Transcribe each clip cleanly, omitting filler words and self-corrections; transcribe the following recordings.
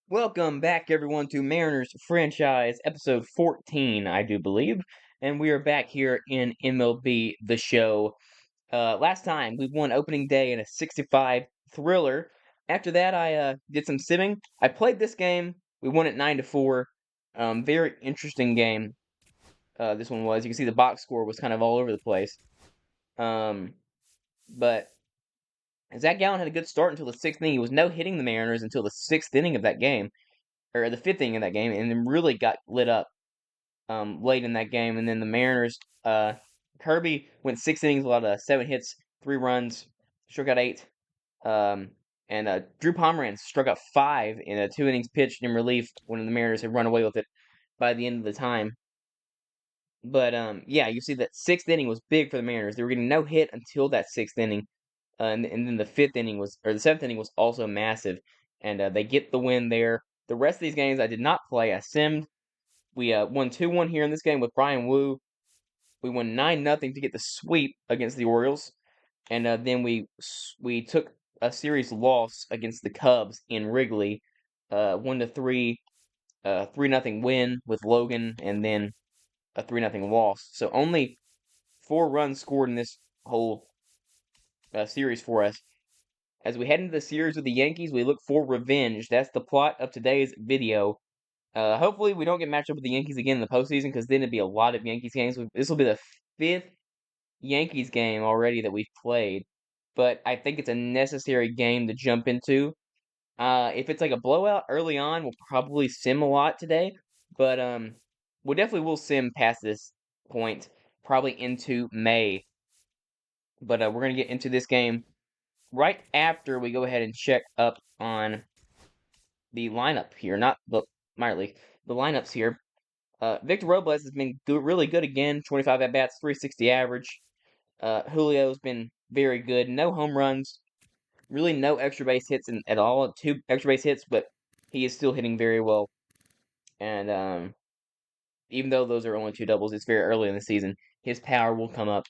Welcome back, everyone, to Mariners Franchise, episode 14, I do believe. And we are back here in MLB The Show. Last time, we won opening day in a 65 thriller. After that, I did some simming. I played this game. We won it 9-4. Very interesting game. This one was. You can see the box score was kind of all over the place. But Zach Gallen had a good start until the sixth inning. He was no hitting the Mariners until the sixth inning of that game, or the fifth inning of that game, and then really got lit up late in that game. And then the Mariners, Kirby went 6 innings, allowed 7 hits, 3 runs, struck out 8. Um, and Drew Pomeranz struck out 5 in 2 innings pitched in relief when the Mariners had run away with it by the end of the time. But yeah, you see that sixth inning was big for the Mariners. They were getting no hit until that sixth inning, and then the fifth inning was, or the seventh inning was also massive, and they get the win there. The rest of these games I did not play. I simmed. We won 2-1 here in this game with Brian Wu. We won 9-0 to get the sweep against the Orioles, and then we took a series loss against the Cubs in Wrigley, 1-3, 3-0 win with Logan, and then a 3-0 loss. So only 4 runs scored in this whole series for us. As we head into the series with the Yankees, we look for revenge. That's the plot of today's video. Hopefully, we don't get matched up with the Yankees again in the postseason, because then it'd be a lot of Yankees games. This will be the fifth Yankees game already that we've played, but I think it's a necessary game to jump into. If it's like a blowout early on, we'll probably sim a lot today, but we definitely will sim past this point, probably into May. But we're gonna get into this game right after we go ahead and check up on the lineup here, not the minor league, the lineups here. Victor Robles has been really good again. 25 at bats, 360 average. Julio's been very good. No home runs, really no extra base hits at all. 2 extra base hits, but he is still hitting very well. And even though those are only 2 doubles, it's very early in the season. His power will come up.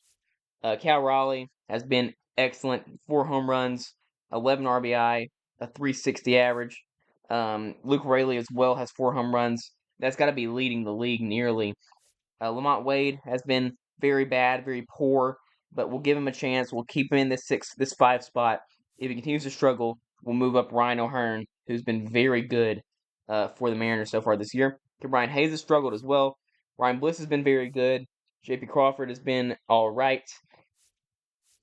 Cal Raleigh has been excellent. 4 home runs, 11 RBI, a 360 average. Luke Raley as well has 4 home runs. That's got to be leading the league nearly. Lamont Wade has been very bad, very poor, but we'll give him a chance. We'll keep him in this 5 spot. If he continues to struggle, we'll move up Ryan O'Hearn, who's been very good for the Mariners so far this year. Brian Hayes has struggled as well. Ryan Bliss has been very good. J.P. Crawford has been all right,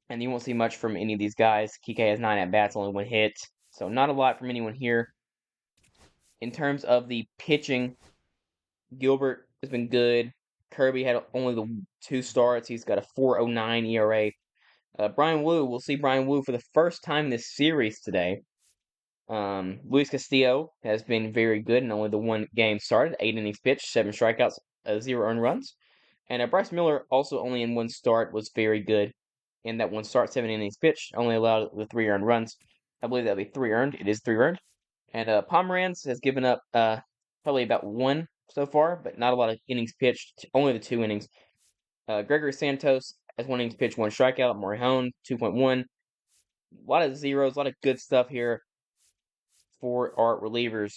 and you won't see much from any of these guys. Kike has 9 at bats, only 1 hit, so not a lot from anyone here. In terms of the pitching, Gilbert has been good. Kirby had only the 2 starts. He's got a 4.09 ERA. Brian Wu, we'll see Brian Wu for the first time this series today. Luis Castillo has been very good in only the 1 game started. 8 innings pitched, 7 strikeouts, 0 earned runs. And Bryce Miller, also only in 1 start, was very good in that 1 start, 7 innings pitched, only allowed the 3 earned runs. I believe that'll be 3 earned. It is 3 earned. And Pomeranz has given up probably about 1 so far, but not a lot of innings pitched, only the 2 innings. Gregory Santos has 1 innings pitched, 1 strikeout. Morihone, 2.1. A lot of zeros, a lot of good stuff here for our relievers.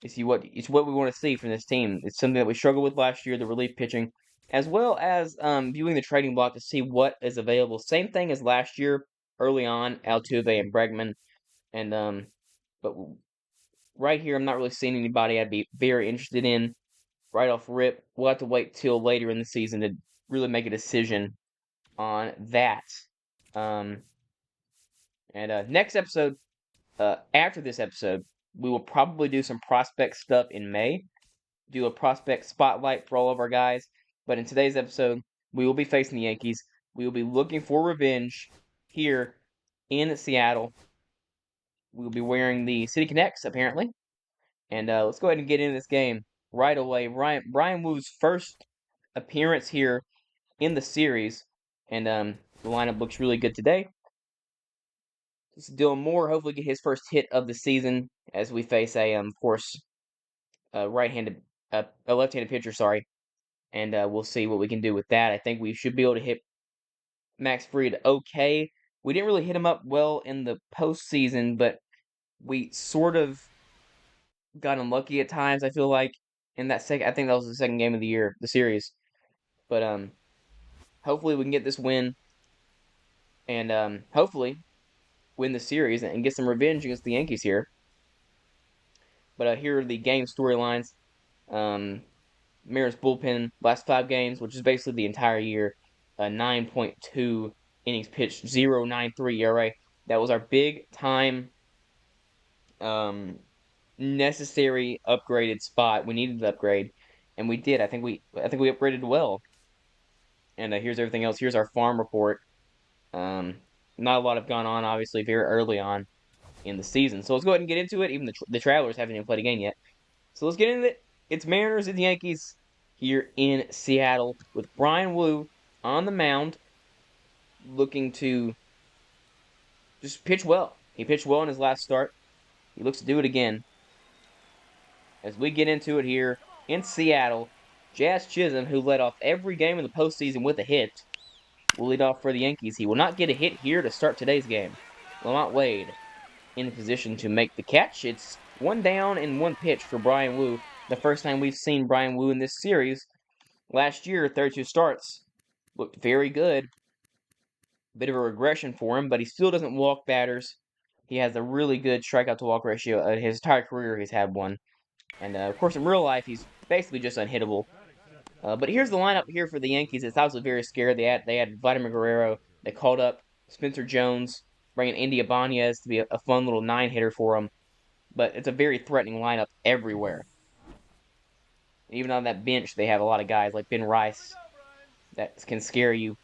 It's what we want to see from this team. It's something that we struggled with last year, the relief pitching, as well as viewing the trading block to see what is available. Same thing as last year, early on, Altuve and Bregman, and but right here, I'm not really seeing anybody I'd be very interested in right off rip. We'll have to wait till later in the season to really make a decision on that. Um, and next episode, after this episode, we will probably do some prospect stuff in May, do a prospect spotlight for all of our guys. But in today's episode, we will be facing the Yankees. We will be looking for revenge here in Seattle. We will be wearing the City Connects, apparently. And let's go ahead and get into this game right away. Brian Woo's first appearance here in the series, and the lineup looks really good today. This is Dylan Moore, hopefully get his first hit of the season as we face of course, a left-handed pitcher, sorry, and we'll see what we can do with that. I think we should be able to hit Max Fried okay. We didn't really hit him up well in the postseason, but we sort of got unlucky at times, I feel like, in that second. I think that was the second game of the year, the series. But hopefully we can get this win and hopefully win the series and get some revenge against the Yankees here. But here are the game storylines. Mariners bullpen last 5 games, which is basically the entire year, 9.2 innings pitched, 0.93 ERA. That was our big time um, necessary upgraded spot. We needed to upgrade, and we did. I think we upgraded well. And here's everything else. Here's our farm report. Um, Not a lot have gone on, obviously, very early on in the season. So let's go ahead and get into it. Even the Travelers haven't even played a game yet. So let's get into it. It's Mariners and the Yankees here in Seattle with Brian Wu on the mound, looking to just pitch well. He pitched well in his last start. He looks to do it again. As we get into it here in Seattle, Jazz Chisholm, who led off every game in the postseason with a hit, will lead off for the Yankees. He will not get a hit here to start today's game. Lamont Wade in position to make the catch. It's 1 down and 1 pitch for Brian Wu. The first time we've seen Brian Wu in this series. Last year, 32 starts. Looked very good. Bit of a regression for him, but he still doesn't walk batters. He has a really good strikeout to walk ratio. His entire career, he's had one. And of course, in real life, he's basically just unhittable. But here's the lineup here for the Yankees. It's obviously very scary. They had Vladimir Guerrero. They called up Spencer Jones, bringing Indy Ibanez to be a fun little 9-hitter for him. But it's a very threatening lineup everywhere. Even on that bench, they have a lot of guys like Ben Rice that can scare you.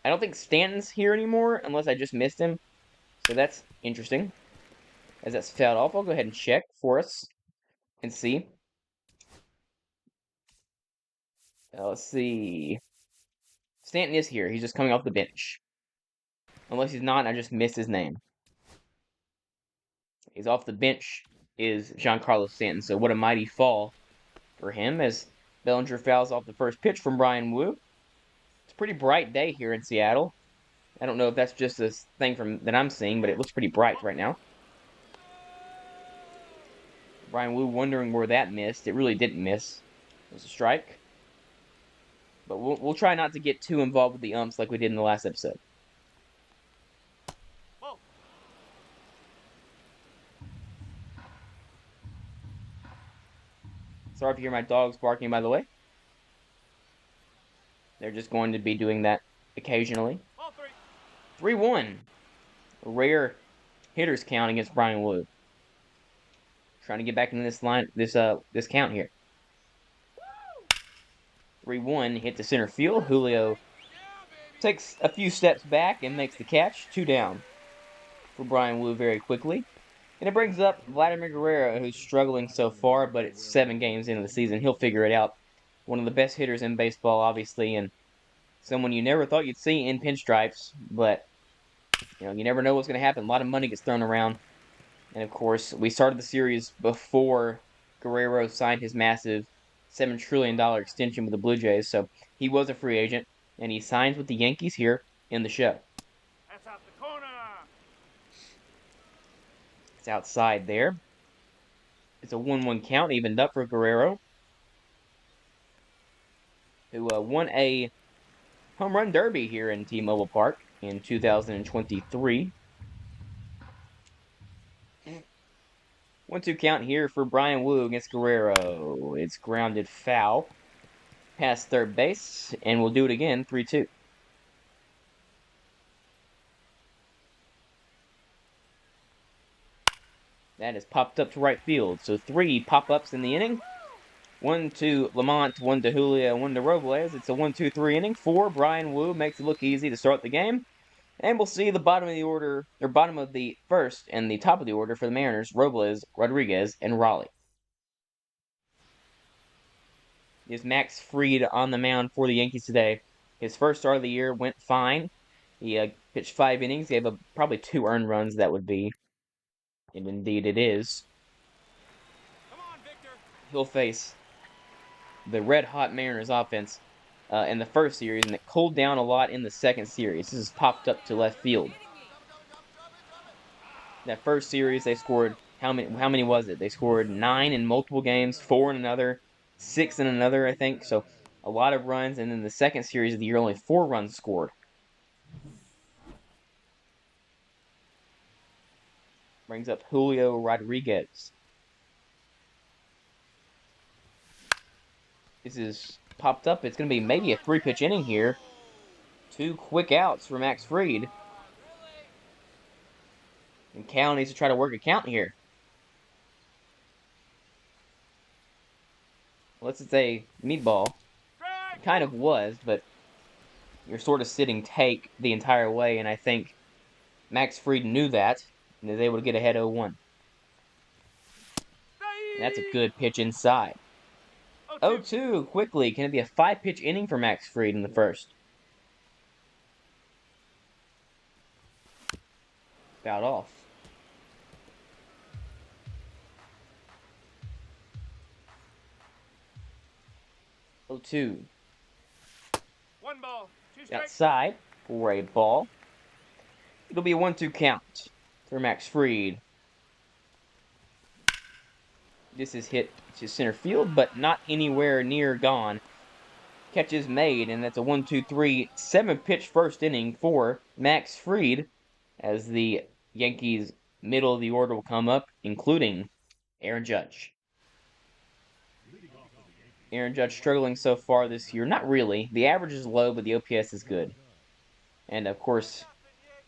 I don't think Stanton's here anymore, unless I just missed him. So that's interesting. As that's fouled off, I'll go ahead and check for us and see. Let's see. Stanton is here. He's just coming off the bench. Unless he's not, I just missed his name. He's off the bench is Giancarlo Stanton. So what a mighty fall for him as Bellinger fouls off the first pitch from Brian Wu. It's a pretty bright day here in Seattle. I don't know if that's just a thing that I'm seeing, but it looks pretty bright right now. Brian Wu wondering where that missed. It really didn't miss. It was a strike. But we'll try not to get too involved with the umps like we did in the last episode. Whoa. Sorry if you hear my dogs barking, by the way. They're just going to be doing that occasionally. 3-1. A rare hitters count against Brian Wu. Trying to get back into this count here. 3-1, hit to center field. Julio takes a few steps back and makes the catch. 2 down for Brian Wu very quickly. And it brings up Vladimir Guerrero, who's struggling so far, but it's 7 games into the season. He'll figure it out. One of the best hitters in baseball, obviously, and someone you never thought you'd see in pinstripes, but you never know what's going to happen. A lot of money gets thrown around. And of course, we started the series before Guerrero signed his massive $7 trillion extension with the Blue Jays, so he was a free agent, and he signs with the Yankees here in the show. That's out the corner. It's outside there. It's a 1-1 count, evened up for Guerrero, who won a home run derby here in T-Mobile Park in 2023. 1-2 count here for Brian Wu against Guerrero. It's grounded foul past third base, and we'll do it again, 3-2. That is popped up to right field. So 3 pop-ups in the inning. 1 to Lamont, 1 to Julio, 1 to Robles. It's a 1-2-3 inning. 4, Brian Wu makes it look easy to start the game. And we'll see the bottom of the order, or bottom of the first and the top of the order for the Mariners, Robles, Rodriguez, and Raleigh. Is Max Fried on the mound for the Yankees today. His first start of the year went fine. He pitched 5 innings, gave up probably 2 earned runs, that would be. And indeed it is. Come on, Victor. He'll face the red-hot Mariners offense in the first series, and it cooled down a lot in the second series. This is popped up to left field. That first series, they scored How many was it? They scored 9 in multiple games, 4 in another, 6 in another, I think. So a lot of runs, and then the second series of the year, only 4 runs scored. Brings up Julio Rodriguez. This is popped up. It's going to be maybe a 3-pitch inning here. 2 quick outs for Max Fried. And Cal needs to try to work a count here. Unless it's a meatball. It kind of was, but you're sort of sitting take the entire way, and I think Max Fried knew that and is able to get ahead 0-1. And that's a good pitch inside. 0-2 quickly. Can it be a 5-pitch inning for Max Fried in the first? Fouled off. 0-2. 1 ball, 2 strikes. Outside for a ball. It'll be a 1-2 count for Max Fried. This is hit to center field, but not anywhere near gone. Catch is made, and that's a 1-2-3, 7-pitch first inning for Max Fried, as the Yankees' middle of the order will come up, including Aaron Judge. Aaron Judge struggling so far this year. Not really. The average is low, but the OPS is good. And, of course,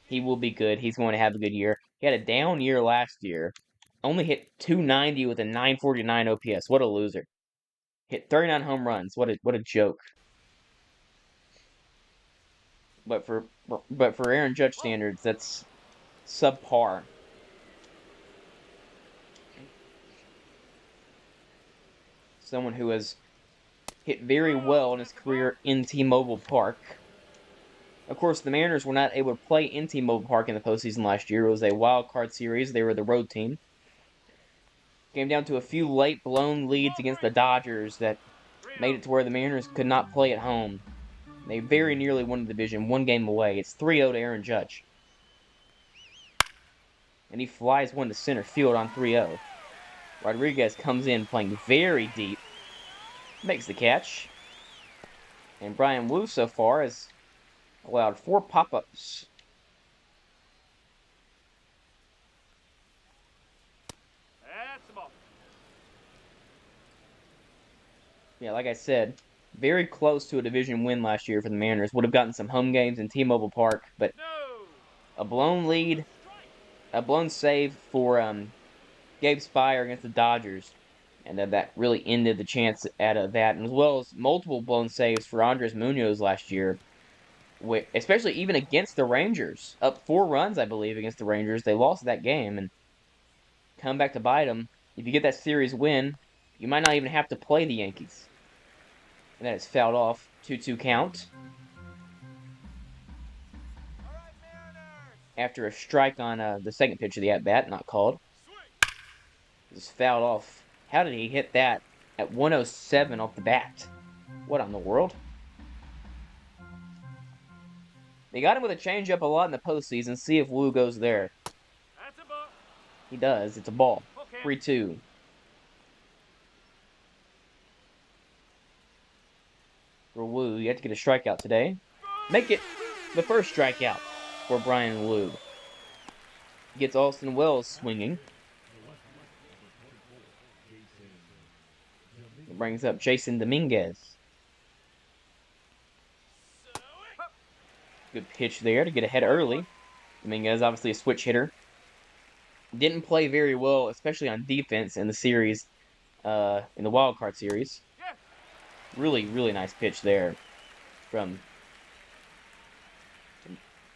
he will be good. He's going to have a good year. He had a down year last year. Only hit .290 with a .949 OPS. What a loser. Hit 39 home runs. What a joke. But for Aaron Judge standards, that's subpar. Someone who has hit very well in his career in T-Mobile Park. Of course, the Mariners were not able to play in T-Mobile Park in the postseason last year. It was a wild card series. They were the road team. Came down to a few late blown leads against the Dodgers that made it to where the Mariners could not play at home. They very nearly won the division, 1 game away. It's 3-0 to Aaron Judge. And he flies one to center field on 3-0. Rodriguez comes in playing very deep. Makes the catch. And Brian Wu so far has allowed 4 pop-ups. That's the ball. Yeah, like I said, very close to a division win last year for the Mariners. Would have gotten some home games in T-Mobile Park, but a blown lead, a blown save for Gabe Spire against the Dodgers, and that really ended the chance out of that, and as well as multiple blown saves for Andres Munoz last year, especially even against the Rangers. Up 4 runs, I believe, against the Rangers. They lost that game, and come back to bite them. If you get that series win, you might not even have to play the Yankees. And that is fouled off. 2-2 count. After a strike on the second pitch of the at-bat, not called. It's fouled off. How did he hit that at 107 off the bat? What in the world? They got him with a changeup a lot in the postseason. See if Wu goes there. That's a ball. He does. It's a ball. 3-2. For Wu, you have to get a strikeout today. Make it the first strikeout for Brian Wu. Gets Austin Wells swinging. It brings up Jason Dominguez. Good pitch there to get ahead early. Dominguez, obviously a switch hitter. Didn't play very well, especially on defense in the series, in the wild card series. Really, really nice pitch there from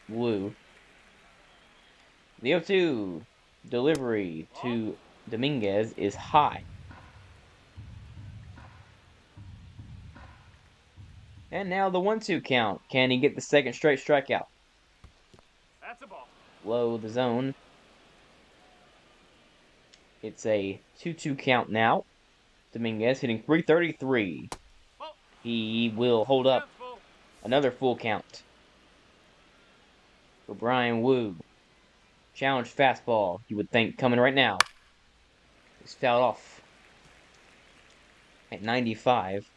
Wu. The 0-2 delivery to Dominguez is high. And now the 1-2 count. Can he get the second straight strikeout? That's a ball. Low the zone. It's a 2-2 count now. Dominguez hitting .333. He will hold up another full count for Brian Wu. Challenge fastball, you would think, coming right now. He's fouled off at 95.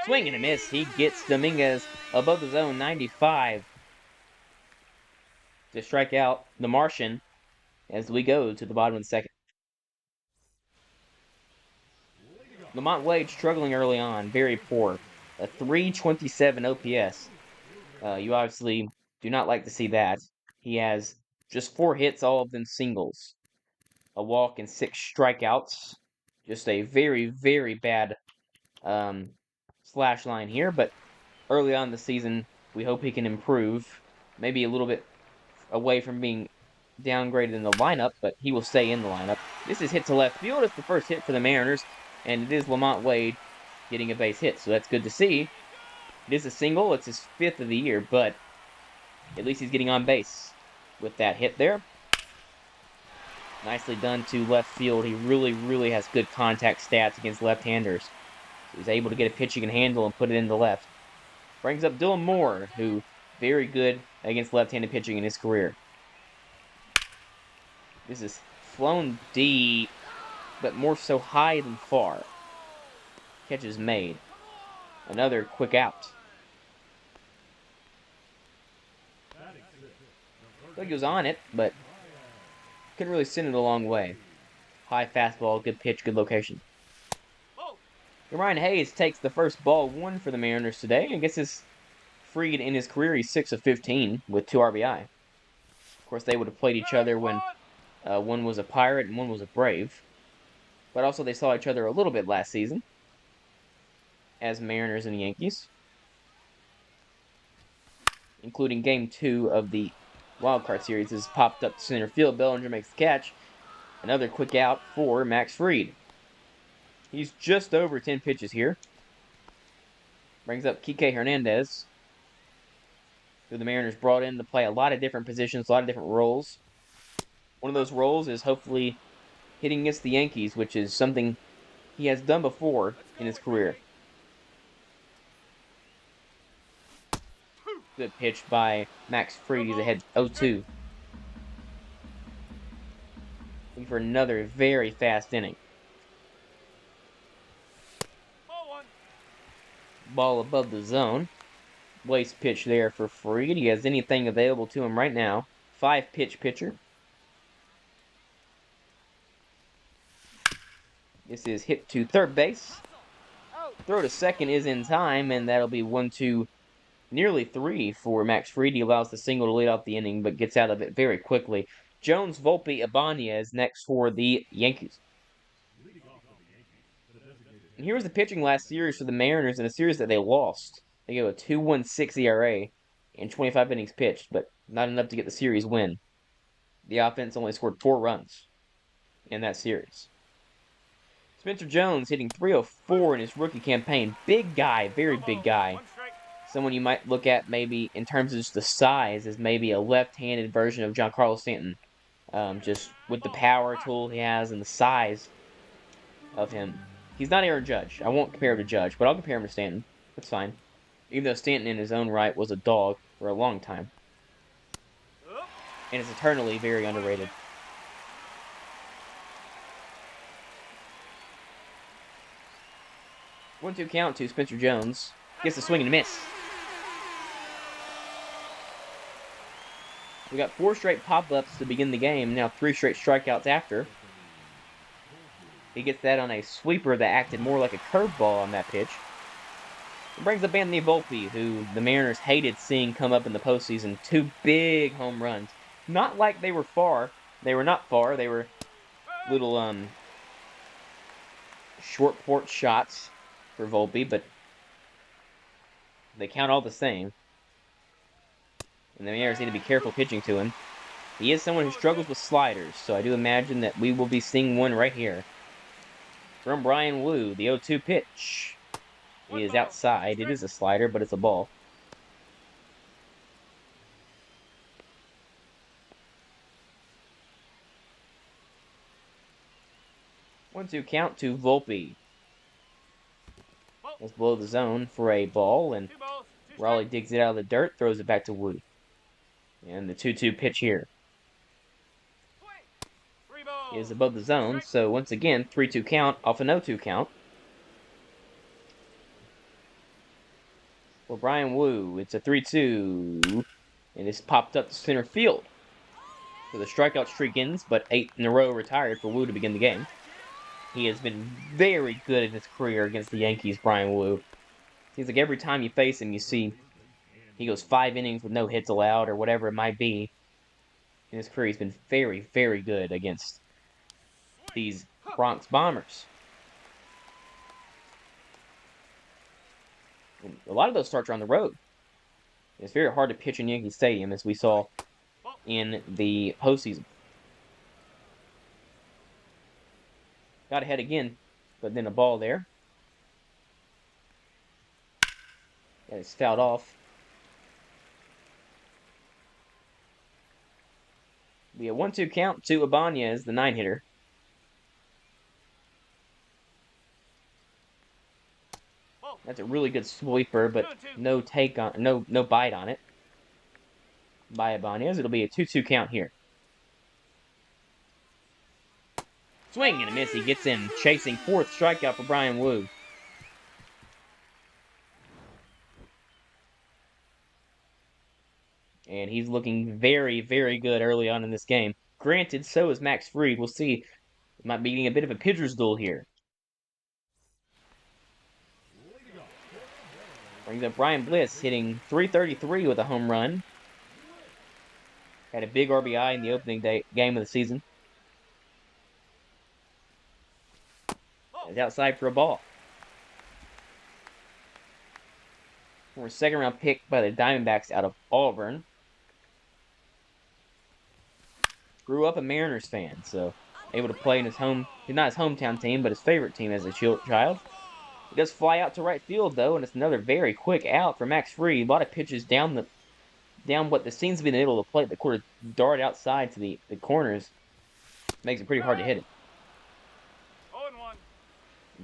Swing and a miss. He gets Dominguez above the zone, 95, to strike out the Martian as we go to the bottom of the second. Lamont Wade struggling early on, very poor. A 327 OPS. You obviously do not like to see that. He has just 4 hits, all of them singles. A walk and 6 strikeouts. Just a very, very bad slash line here, but early on in the season, we hope he can improve. Maybe a little bit away from being downgraded in the lineup, but he will stay in the lineup. This is hit to left field. It's the first hit for the Mariners, and it is Lamont Wade getting a base hit, so that's good to see. It is a single. It's his 5th of the year, but at least he's getting on base with that hit there. Nicely done to left field. He really, really has good contact stats against left-handers. So he's able to get a pitch he can handle and put it into left. Brings up Dylan Moore, who very good against left-handed pitching in his career. This is flown deep, but more so high than far. Catch is made. Another quick out. I think he was on it, but couldn't really send it a long way. High fastball, good pitch, good location. Ryan Hayes takes the first ball 1 for the Mariners today and gets his freed in his career. He's 6 of 15 with 2 RBI. Of course, they would have played each other when one was a Pirate and one was a Brave. But also they saw each other a little bit last season as Mariners and Yankees, including Game 2 of the wildcard series. This is popped up to center field. Bellinger makes the catch. Another quick out for Max Fried. He's just over 10 pitches here. Brings up Kike Hernandez, who the Mariners brought in to play a lot of different positions, a lot of different roles. One of those roles is hopefully hitting against the Yankees, which is something he has done before in his career. Good pitch by Max Fried. He's ahead 0-2. Looking for another very fast inning. Ball above the zone. Waste pitch there for Fried. He has anything available to him right now. 5-pitch pitcher. This is hit to third base. Throw to second is in time, and that'll be 1-2, nearly 3 for Max Fried. He allows the single to lead off the inning, but gets out of it very quickly. Jones, Volpe, Ibanez next for the Yankees. And here was the pitching last series for the Mariners in a series that they lost. They go a 2.16 ERA in 25 innings pitched, but not enough to get the series win. The offense only scored 4 runs in that series. Spencer Jones hitting .304 in his rookie campaign. Big guy, very big guy. Someone you might look at maybe in terms of just the size as maybe a left-handed version of Giancarlo Stanton. Just with the power tool he has and the size of him. He's not Aaron Judge. I won't compare him to Judge, but I'll compare him to Stanton. That's fine. Even though Stanton in his own right was a dog for a long time. And is eternally very underrated. One-two count to Spencer Jones. Gets the swing and a miss. We got 4 straight pop-ups to begin the game. Now 3 straight strikeouts after. He gets that on a sweeper that acted more like a curveball on that pitch. It brings up Anthony Volpe, who the Mariners hated seeing come up in the postseason. 2 big home runs. Not like they were far. They were not far. They were little short porch shots for Volpe, but they count all the same. And the Mariners need to be careful pitching to him. He is someone who struggles with sliders, so I do imagine that we will be seeing one right here. From Brian Wu, the 0-2 pitch. He is outside. It is a slider, but it's a ball. One-two count to Volpe. Let's blow the zone for a ball, and Raleigh digs it out of the dirt, throws it back to Wu. And the 2-2 pitch here Three balls. is above the zone. So once again, 3-2 count off an 0-2 count. For Brian Wu, it's a 3-2. And it's popped up to center field. So the strikeout streak ends, but 8 in a row retired for Wu to begin the game. He has been very good in his career against the Yankees, Brian Wu. Seems like every time you face him, you see he goes 5 innings with no hits allowed or whatever it might be. In his career, he's been very, very good against these Bronx Bombers. And a lot of those starts are on the road. It's very hard to pitch in Yankee Stadium, as we saw in the postseason. Got ahead again, but then a ball there. That is fouled off. We have 1-2 count to Ibanez, the 9-hitter. That's a really good sweeper, but no take on, no bite on it by Ibanez. It'll be a 2-2 count here. Swing and a miss. He gets in, chasing 4th strikeout for Brian Wu. And he's looking very, very good early on in this game. Granted, so is Max Fried. We'll see. Might be getting a bit of a pitcher's duel here. Brings up Brian Bliss, hitting .333 with a home run. Had a big RBI in the opening game of the season. It's outside for a ball. For a second-round pick by the Diamondbacks out of Auburn. Grew up a Mariners fan, so able to play in his not his hometown team, but his favorite team as a child. He does fly out to right field, though, and it's another very quick out for Max Fried. A lot of pitches down what seems to be the middle of the plate. The quarter dart outside to the corners. Makes it pretty hard to hit it. 0-1.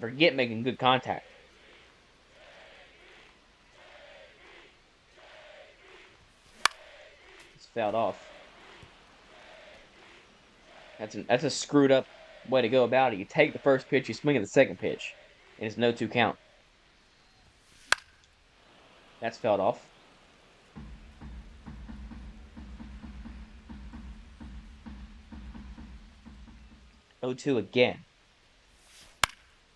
Forget making good contact. It's fouled off. That's a screwed up way to go about it. You take the first pitch, you swing at the second pitch, and it's no 2 count. That's fouled off. Oh, 2 again.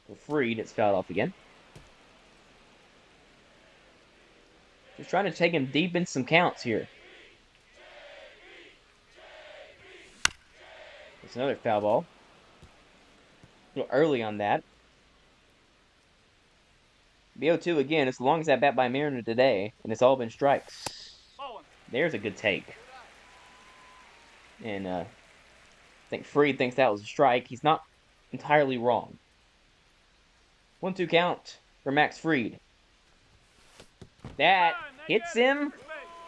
For Fried, it's fouled off again. Just trying to take him deep in some counts here. It's another foul ball. A little early on that. The 0-2 again. It's the longest at bat by Mariner today, and it's all been strikes. There's a good take. And I think Fried thinks that was a strike. He's not entirely wrong. 1-2 count for Max Fried. That hits him.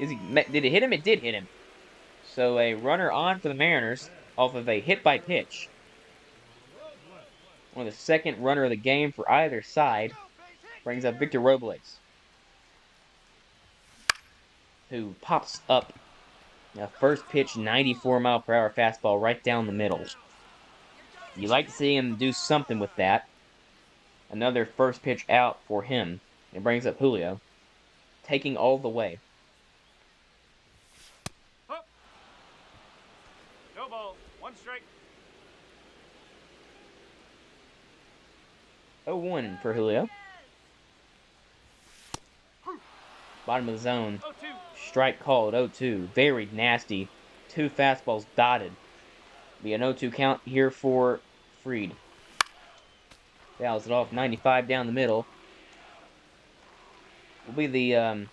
Did it hit him? It did hit him. So a runner on for the Mariners off of a hit by pitch. One of the second runner of the game for either side. Brings up Victor Robles, who pops up a first pitch 94-mile-per-hour fastball right down the middle. You like to see him do something with that. Another first pitch out for him. It brings up Julio, taking all the way. No ball. 1 strike. 0-1 for Julio. Bottom of the zone. 0-2. Strike called, 0-2. Very nasty. 2 fastballs dotted. Be an 0-2 count here for Fried. Fouls it off, 95 down the middle. Will be the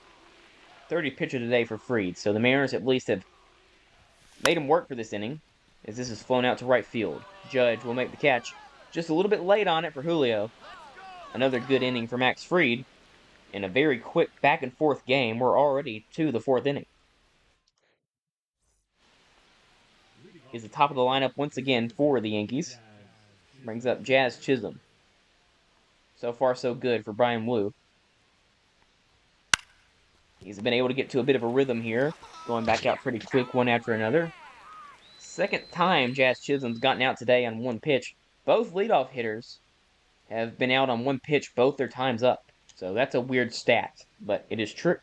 30th pitcher today for Fried. So the Mariners at least have made him work for this inning, as this is flown out to right field. Judge will make the catch. Just a little bit late on it for Julio. Another good inning for Max Fried. In a very quick back-and-forth game, we're already to the 4th inning. Is the top of the lineup once again for the Yankees. Brings up Jazz Chisholm. So far, so good for Brian Wu. He's been able to get to a bit of a rhythm here. going back out pretty quick one after another. Second time Jazz Chisholm's gotten out today on one pitch. Both leadoff hitters have been out on one pitch both their times up. So that's a weird stat, but it is true.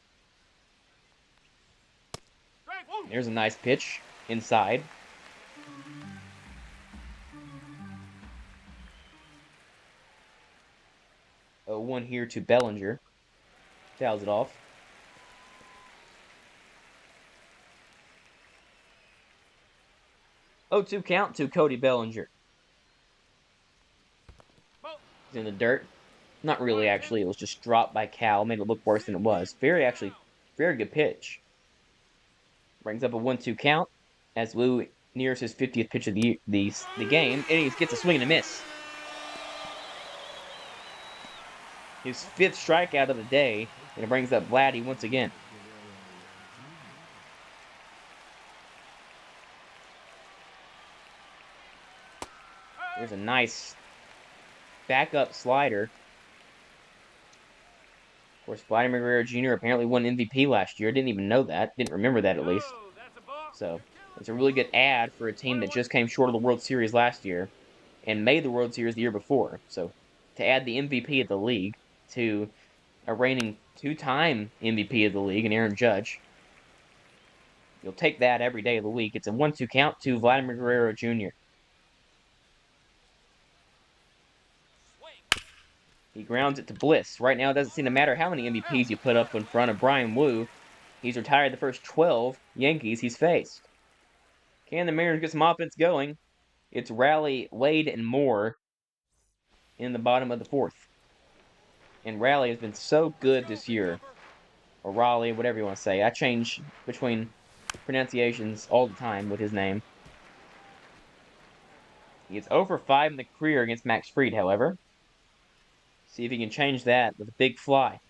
There's a nice pitch inside. 0-1 here to Bellinger. Fouls it off. 0-2 count to Cody Bellinger. He's in the dirt. Not really, actually. It was just dropped by Cal. Made it look worse than it was. Very good pitch. Brings up a 1-2 count as Lou nears his 50th pitch of the game, and he gets a swing and a miss. His 5th strikeout of the day, and it brings up Vladdy once again. There's a nice backup slider. Of course, Vladimir Guerrero Jr. apparently won MVP last year. Didn't even know that. Didn't remember that, at least. So, it's a really good ad for a team that just came short of the World Series last year and made the World Series the year before. So, to add the MVP of the league to a reigning 2-time MVP of the league, and Aaron Judge, you'll take that every day of the week. It's a 1-2 count to Vladimir Guerrero Jr. He grounds it to Bliss. Right now, it doesn't seem to matter how many MVPs you put up in front of Brian Wu. He's retired the first 12 Yankees he's faced. Can the Mariners get some offense going? It's Raleigh, Wade, and Moore in the bottom of the 4th. And Raleigh has been so good this year. Or Raleigh, whatever you want to say. I change between pronunciations all the time with his name. He is 0 for 5 in the career against Max Fried, however. See if he can change that with a big fly.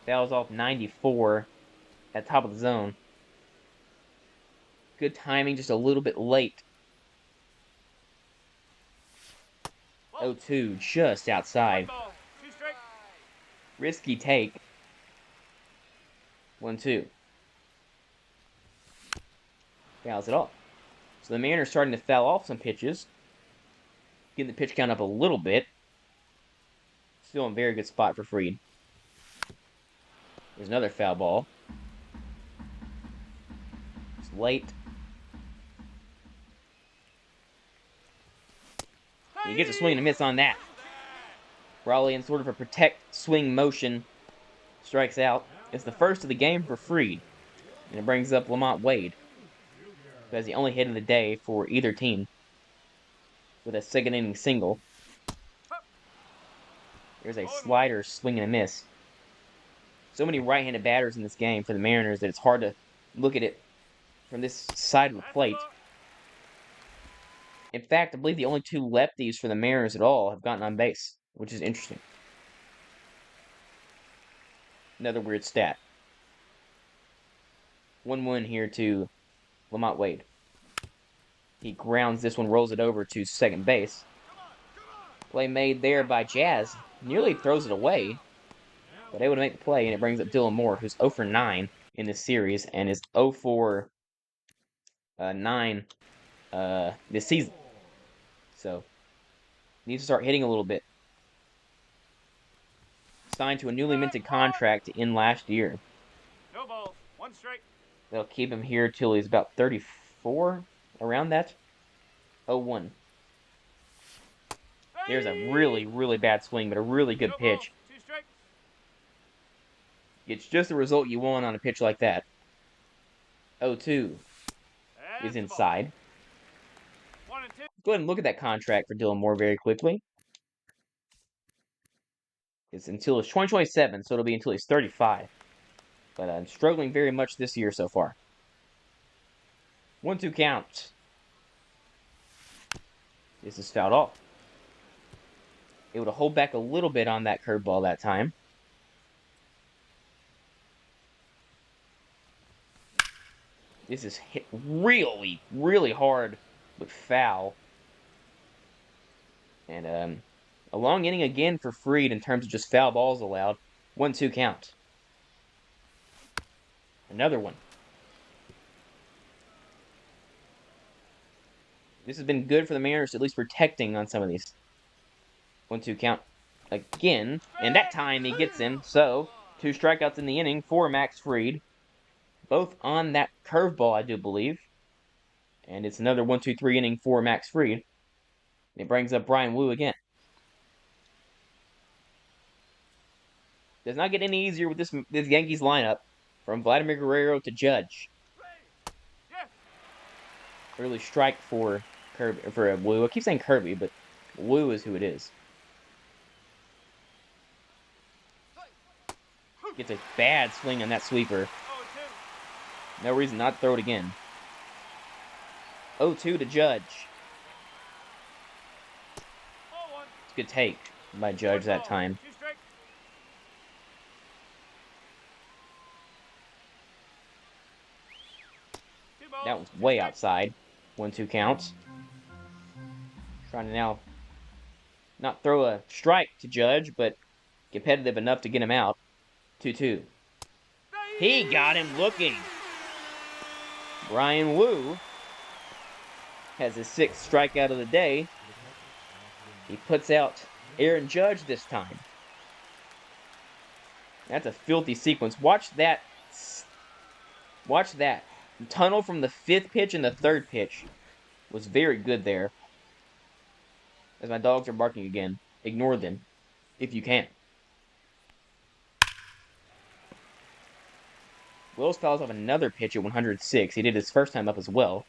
Fouls off 94 at top of the zone. Good timing, just a little bit late. 0-2, just outside. Risky take. 1-2. Fouls it off. So the Mariners starting to foul off some pitches. Getting the pitch count up a little bit. Still in a very good spot for Fried. There's another foul ball. It's late. He gets a swing and a miss on that. Raleigh, in sort of a protect swing motion, strikes out. It's the first of the game for Fried. And it brings up Lamont Wade, who has the only hit of the day for either team, with a second inning single. There's a slider, swing and a miss. So many right-handed batters in this game for the Mariners that it's hard to look at it from this side of the plate. In fact, I believe the only 2 lefties for the Mariners at all have gotten on base, which is interesting. Another weird stat. 1-1 here to Lamont Wade. He grounds this one, rolls it over to second base. Play made there by Jazz. Nearly throws it away, but able to make the play, and it brings up Dylan Moore, who's 0 for 9 in this series and is 0 for 9 this season. So, needs to start hitting a little bit. Signed to a newly minted contract to end last year. No balls. 1 strike. They'll keep him here till he's about 34, around that. 0-1. There's a really, really bad swing, but a really good pitch. 2 strikes. It's just the result you want on a pitch like that. 0-2 is inside. 1 and 2. Go ahead and look at that contract for Dylan Moore very quickly. It's until 2027, so it'll be until he's 35. But I'm struggling very much this year so far. 1-2 count. This is fouled off. Able to hold back a little bit on that curveball that time. This is hit really, really hard, but foul. And a long inning again for Fried in terms of just foul balls allowed. 1-2 count. Another one. This has been good for the Mariners, at least protecting on some of these. 1-2 count again, and that time he gets him. So 2 strikeouts in the inning for Max Fried, both on that curveball, I do believe. And it's another 1-2-3 inning for Max Fried. It brings up Brian Wu again. Does not get any easier with this Yankees lineup, from Vladimir Guerrero to Judge. Really strike for Wu. I keep saying Kirby, but Wu is who it is. Gets a bad swing on that sweeper. No reason not to throw it again. 0-2 to Judge. It's a good take by Judge that time. That was way outside. 1-2 counts. Trying to now not throw a strike to Judge, but competitive enough to get him out. 2-2. He got him looking. Brian Wu has his 6th strikeout of the day. He puts out Aaron Judge this time. That's a filthy sequence. Watch that. Watch that. The tunnel from the 5th pitch and the 3rd pitch was very good there. As my dogs are barking again, ignore them if you can. Wills fouls off another pitch at 106. He did his first time up as well.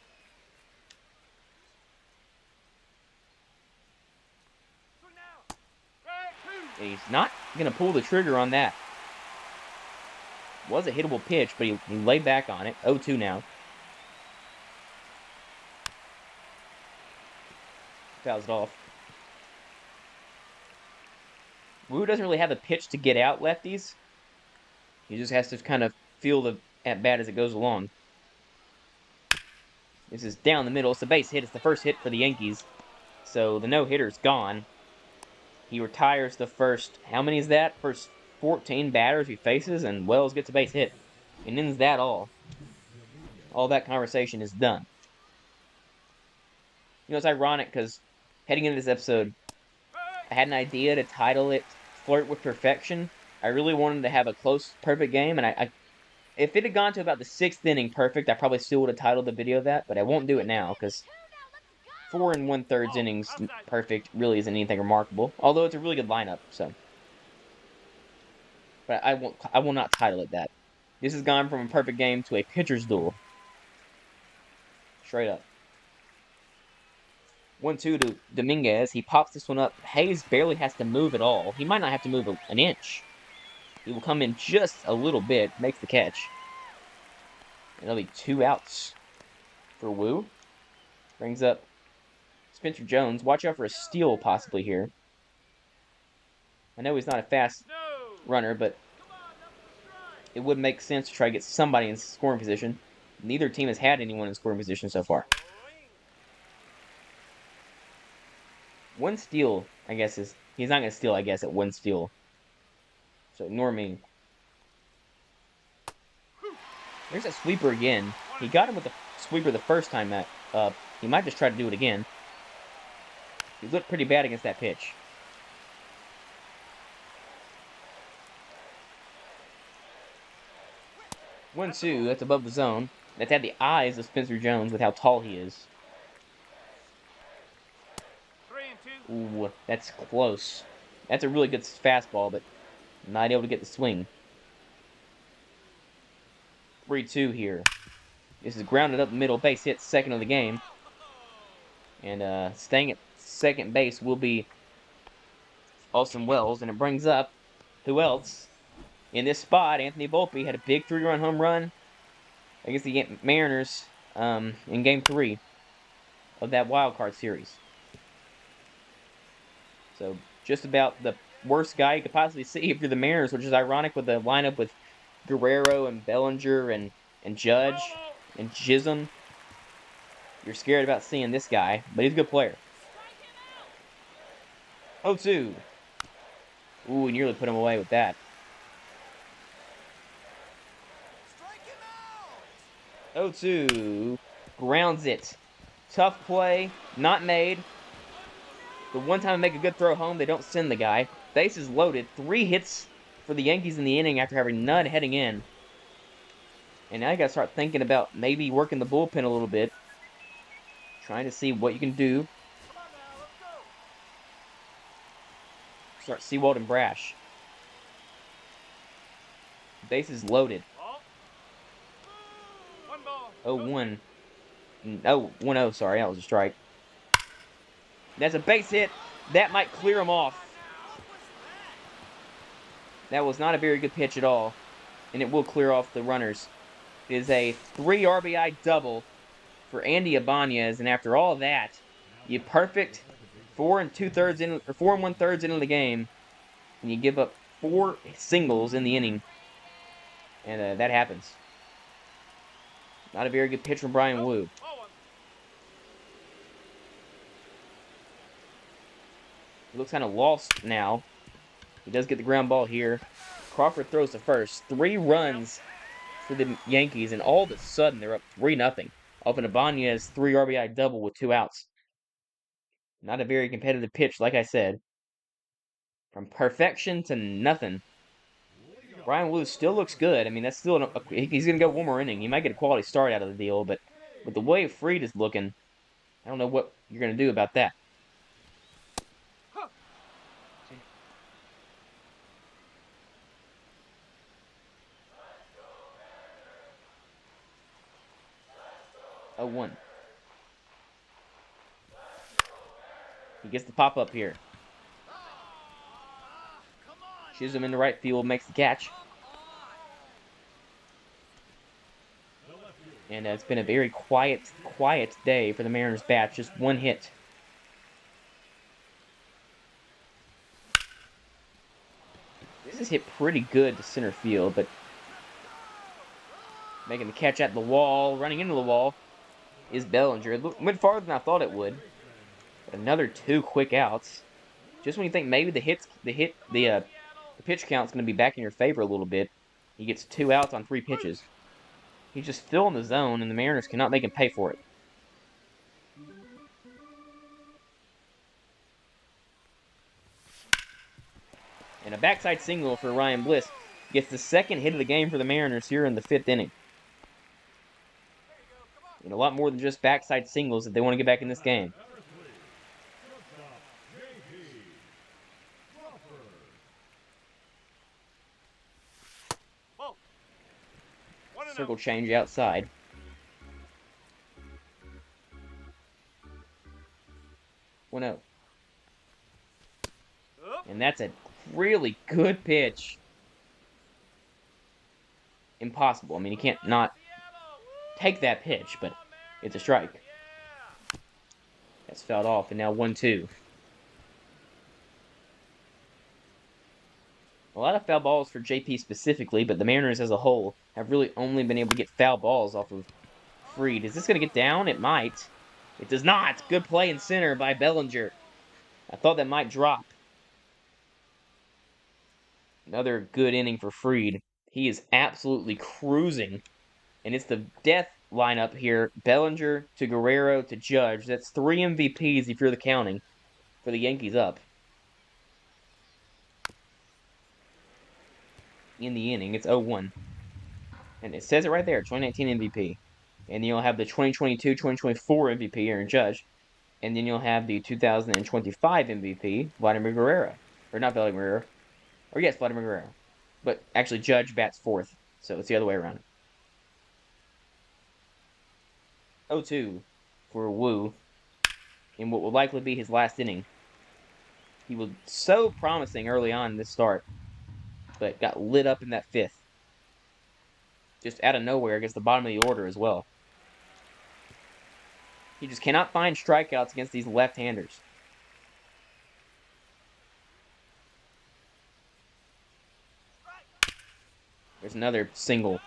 And he's not going to pull the trigger on that. Was a hittable pitch, but he laid back on it. 0-2 now. Fouls it off. Wu doesn't really have a pitch to get out lefties. He just has to kind of feel the at-bat as it goes along. This is down the middle. It's a base hit. It's the first hit for the Yankees. So the no-hitter's gone. He retires the first, how many is that? First 14 batters he faces, and Wells gets a base hit. And ends that all. All that conversation is done. You know, it's ironic because heading into this episode, I had an idea to title it Flirt with Perfection. I really wanted to have a close, perfect game, and if it had gone to about the 6th inning perfect, I probably still would have titled the video that, but I won't do it now, because 4 1/3 innings perfect really isn't anything remarkable, although it's a really good lineup, so. But I will not title it that. This has gone from a perfect game to a pitcher's duel. Straight up. 1-2 to Dominguez. He pops this one up. Hayes barely has to move at all. He might not have to move an inch. He will come in just a little bit. Makes the catch. And there'll be 2 outs for Wu. Brings up Spencer Jones. Watch out for a steal possibly here. I know he's not a fast runner, but it would make sense to try to get somebody in scoring position. Neither team has had anyone in scoring position so far. 1 steal, I guess, is... He's not going to steal, I guess, at 1 steal. So ignore me. There's a sweeper again. He got him with the sweeper the first time up. He might just try to do it again. He looked pretty bad against that pitch. One, 2, that's above the zone. That's at the eyes of Spencer Jones with how tall he is. 3-2. Ooh, that's close. That's a really good fastball, but not able to get the swing. 3-2 here. This is grounded up the middle, base hit, 2nd of the game. And staying at 2nd base will be Austin Wells, and it brings up, who else? In this spot, Anthony Volpe had a big 3-run home run against the Mariners in Game 3 of that wild card series. So just about the worst guy you could possibly see if you're the Mariners, which is ironic with the lineup with Guerrero and Bellinger and Judge and Chisholm. You're scared about seeing this guy, but he's a good player. 0-2. Ooh, he nearly put him away with that. 0-2. Grounds it. Tough play. Not made. The one time they make a good throw home, they don't send the guy. Bases loaded. 3 hits for the Yankees in the inning after having none heading in. And now you gotta start thinking about maybe working the bullpen a little bit. Trying to see what you can do. Start Sewald and Brash. Bases loaded. 0-1. Oh, 1-0, sorry, that was a strike. That's a base hit. That might clear him off. That was not a very good pitch at all. And it will clear off the runners. It is a 3 RBI double for Andy Ibanez, and after all that, you perfect 4 2/3 in, or 4 1/3 into the game, and you give up 4 singles in the inning, and that happens. Not a very good pitch from Brian Wu. He looks kind of lost now. He does get the ground ball here. Crawford throws to first. 3 runs for the Yankees, and all of a sudden they're up 3-0 off an Ibanez 3 RBI double with 2 outs. Not a very competitive pitch, like I said. From perfection to nothing. Brian Wu still looks good. I mean, that's still he's going to go one more inning. He might get a quality start out of the deal, but with the way Fried is looking, I don't know what you're going to do about that. Oh, 1. He gets the pop up here. Chisholm in the right field makes the catch. And it's been a very quiet day for the Mariners bats. Just 1 hit. This is hit pretty good to center field, but making the catch at the wall, running into the wall, is Bellinger. It went farther than I thought it would. But another 2 quick outs. Just when you think maybe the pitch count's going to be back in your favor a little bit, he gets 2 outs on 3 pitches. He's just filling the zone, and the Mariners cannot make him pay for it. And a backside single for Ryan Bliss gets the 2nd hit of the game for the Mariners here in the 5th inning. And a lot more than just backside singles if they want to get back in this game. Circle change outside. One out. And that's a really good pitch. Impossible. I mean, you can't not take that pitch, but it's a strike. That's fouled off, and now 1-2. A lot of foul balls for JP specifically, but the Mariners as a whole have really only been able to get foul balls off of Fried. Is this going to get down? It might. It does not. Good play in center by Bellinger. I thought that might drop. Another good inning for Fried. He is absolutely cruising. And it's the death lineup here. Bellinger to Guerrero to Judge. That's 3 MVPs if you're the counting for the Yankees up. In the inning, it's 0-1. And it says it right there, 2019 MVP. And then you'll have the 2022-2024 MVP, Aaron Judge. And then you'll have the 2025 MVP, Vladimir Guerrero. Or not Vladimir Guerrero. Or yes, Vladimir Guerrero. But actually, Judge bats 4th. So it's the other way around. 0-2 for Wu in what will likely be his last inning. He was so promising early on in this start, but got lit up in that 5th. Just out of nowhere against the bottom of the order as well. He just cannot find strikeouts against these left-handers. There's another single.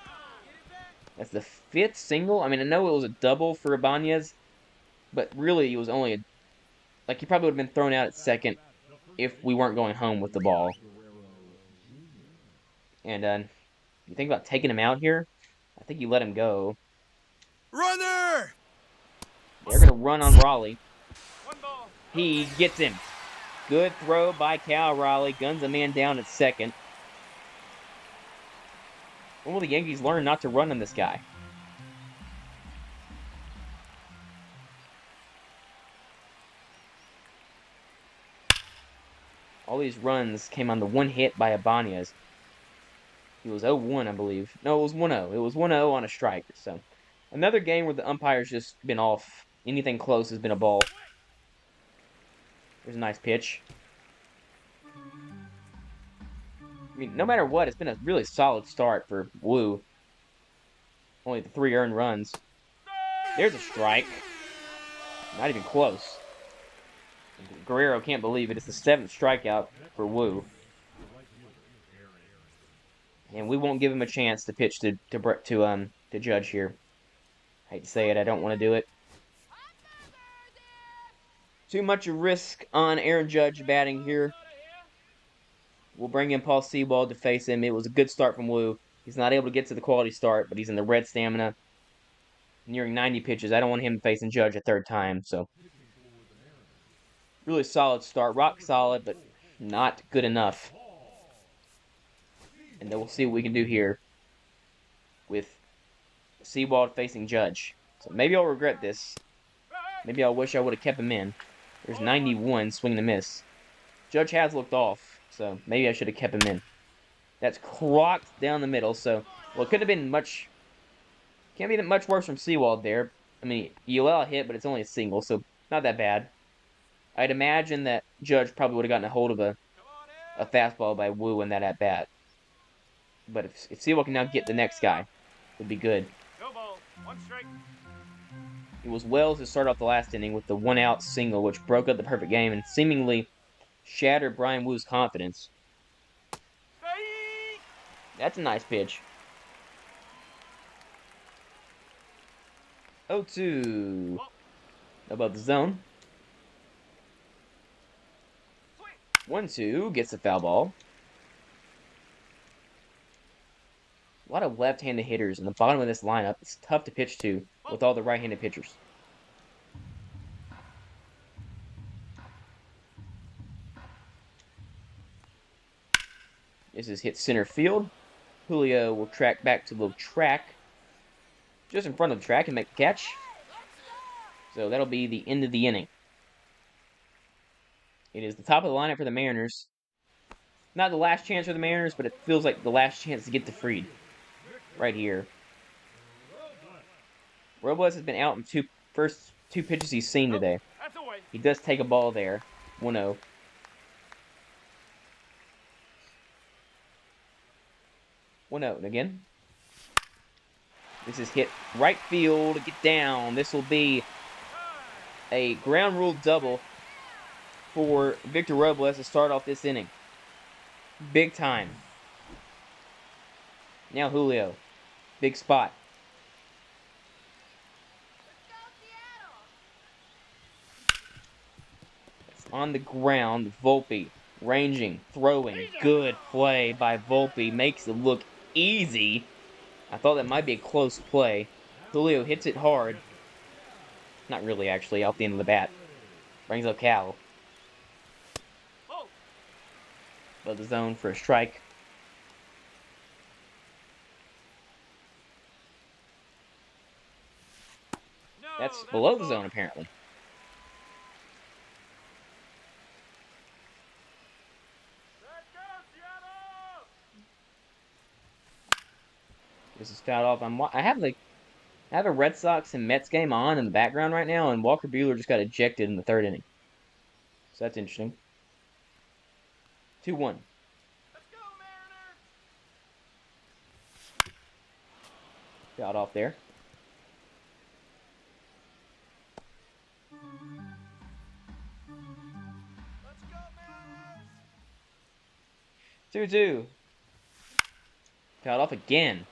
That's the 5th single. I mean, I know it was a double for Ibanez, but really it was only he probably would have been thrown out at second if we weren't going home with the ball. And you think about taking him out here? I think you let him go. Runner! They're going to run on Raleigh. 1 ball. He gets him. Good throw by Cal Raleigh. Guns a man down at second. When will the Yankees learn not to run on this guy? All these runs came on the one hit by Ibanez. He was 0-1, I believe. No, it was 1-0. It was 1-0 on a strike. So, another game where the umpire's just been off. Anything close has been a ball. There's a nice pitch. I mean, no matter what, it's been a really solid start for Wu. Only the 3 earned runs. There's a strike. Not even close. Guerrero can't believe it. It's the 7th strikeout for Wu. And we won't give him a chance to pitch to Judge here. Hate to say it, I don't want to do it. Too much risk on Aaron Judge batting here. We'll bring in Paul Sewald to face him. It was a good start from Wu. He's not able to get to the quality start, but he's in the red stamina. Nearing 90 pitches. I don't want him facing Judge a third time, so. Really solid start. Rock solid, but not good enough. And then we'll see what we can do here with Sewald facing Judge. So maybe I'll regret this. Maybe I'll wish I would have kept him in. There's 91, swing and a miss. Judge has looked off, so maybe I should have kept him in. That's crocked down the middle, so, well, it couldn't have been much, can't be much worse from Sewald there. I mean, you allow a hit, but it's only a single, so not that bad. I'd imagine that Judge probably would have gotten a hold of a fastball by Wu in that at-bat. But if Sewald can now get the next guy, it would be good. No ball. 1 strike. It was Wells who started off the last inning with the 1-out single, which broke up the perfect game and seemingly shattered Brian Wu's confidence. That's a nice pitch. 0-2. Above the zone. 1-2. Gets the foul ball. A lot of left-handed hitters in the bottom of this lineup. It's tough to pitch to with all the right-handed pitchers. This is hit center field. Julio will track back to the track. Just in front of the track and make the catch. So that'll be the end of the inning. It is the top of the lineup for the Mariners. Not the last chance for the Mariners, but it feels like the last chance to get to Fried. Right here. Robles has been out in first two pitches he's seen today. He does take a ball there. 1-0. 1-0 again. This is hit right field. Get down. This will be a ground rule double for Victor Robles to start off this inning. Big time. Now Julio. Big spot. It's on the ground. Volpe. Ranging. Throwing. Good play by Volpe. Makes it look easy. I thought that might be a close play. Julio hits it hard. Not really, actually, out the end of the bat. Brings up Cal. Above the zone for a strike. That's below the zone, apparently. This is fouled off. I have a Red Sox and Mets game on in the background right now, and Walker Buehler just got ejected in the third inning. So that's interesting. 2-1. Fouled off there. Let's go, Mariners! 2-2. Fouled off again.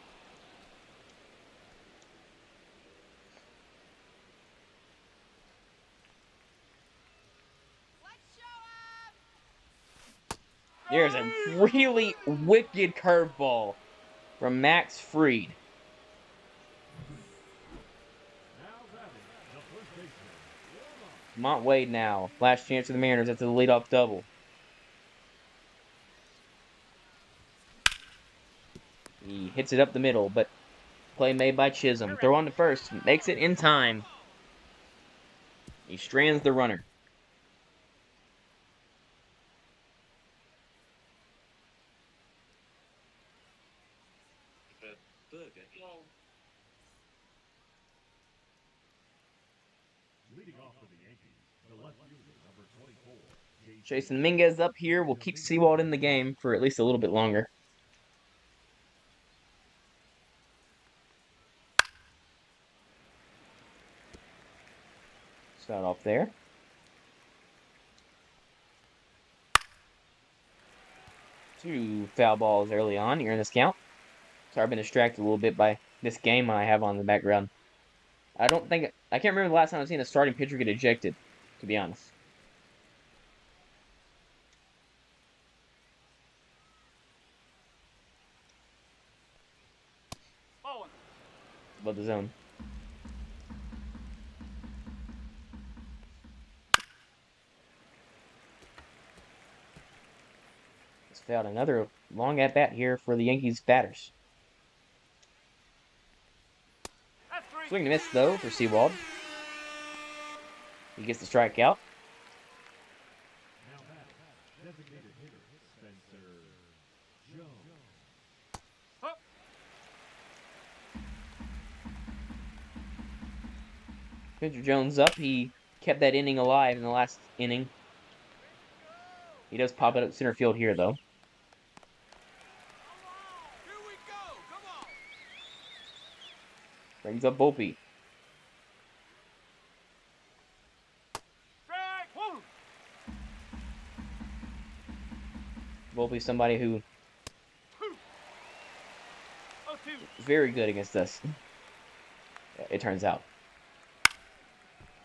There's a really wicked curveball from Max Fried. Mont Wade now. Last chance for the Mariners after the leadoff double. He hits it up the middle, but play made by Chisholm. Throw on to first. Makes it in time. He strands the runner. Leading off for the Yankees, the left fielder, number 24. Jason Dominguez up here will keep Sewald in the game for at least a little bit longer. Start off there. Two foul balls early on here in this count. Sorry, I've been distracted a little bit by this game I have on in the background. I can't remember the last time I've seen a starting pitcher get ejected, to be honest. Ball one. Above the zone. Just fouled another long at bat here for the Yankees batters. That's three. Swing and miss though for Sewald. He gets the strikeout. Now back, designated hitter, Spencer Jones. Up. Spencer Jones up. He kept that inning alive in the last inning. He does pop it up center field here though. Here we go. Come on. Brings up Volpe. Strike. Woo. Volpe's somebody who Oh, two. is very good against us. It turns out.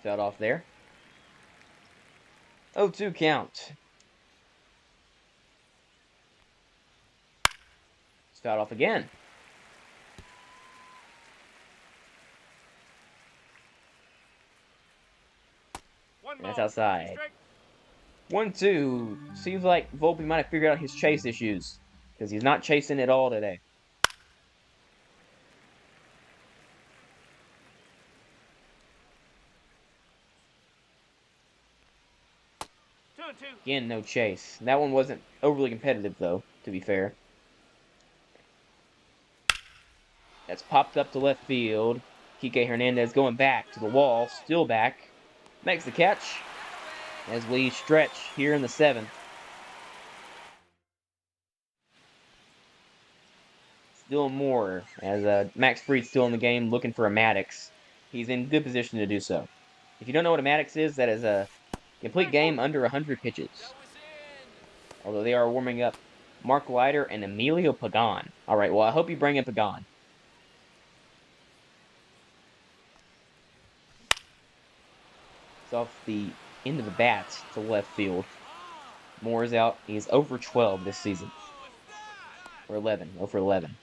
Fouled off there. 0-2 count. It's fouled off again. One And that's ball. outside. Strike. 1-2. Seems like Volpe might have figured out his chase issues, because he's not chasing at all today. Two and two. Again, no chase. That one wasn't overly competitive, though, to be fair. That's popped up to left field. Kike Hernandez going back to the wall, still back. Makes the catch as we stretch here in the 7th. Still more as Max Fried's still in the game looking for a Maddox. He's in good position to do so. If you don't know what a Maddox is, that is a complete game under 100 pitches. Although they are warming up Mark Leiter and Emilio Pagan. All right, well, I hope you bring in Pagan. It's off the end of the bat to left field. Moore is out. He's over 12 this season. Or 11. Over 11.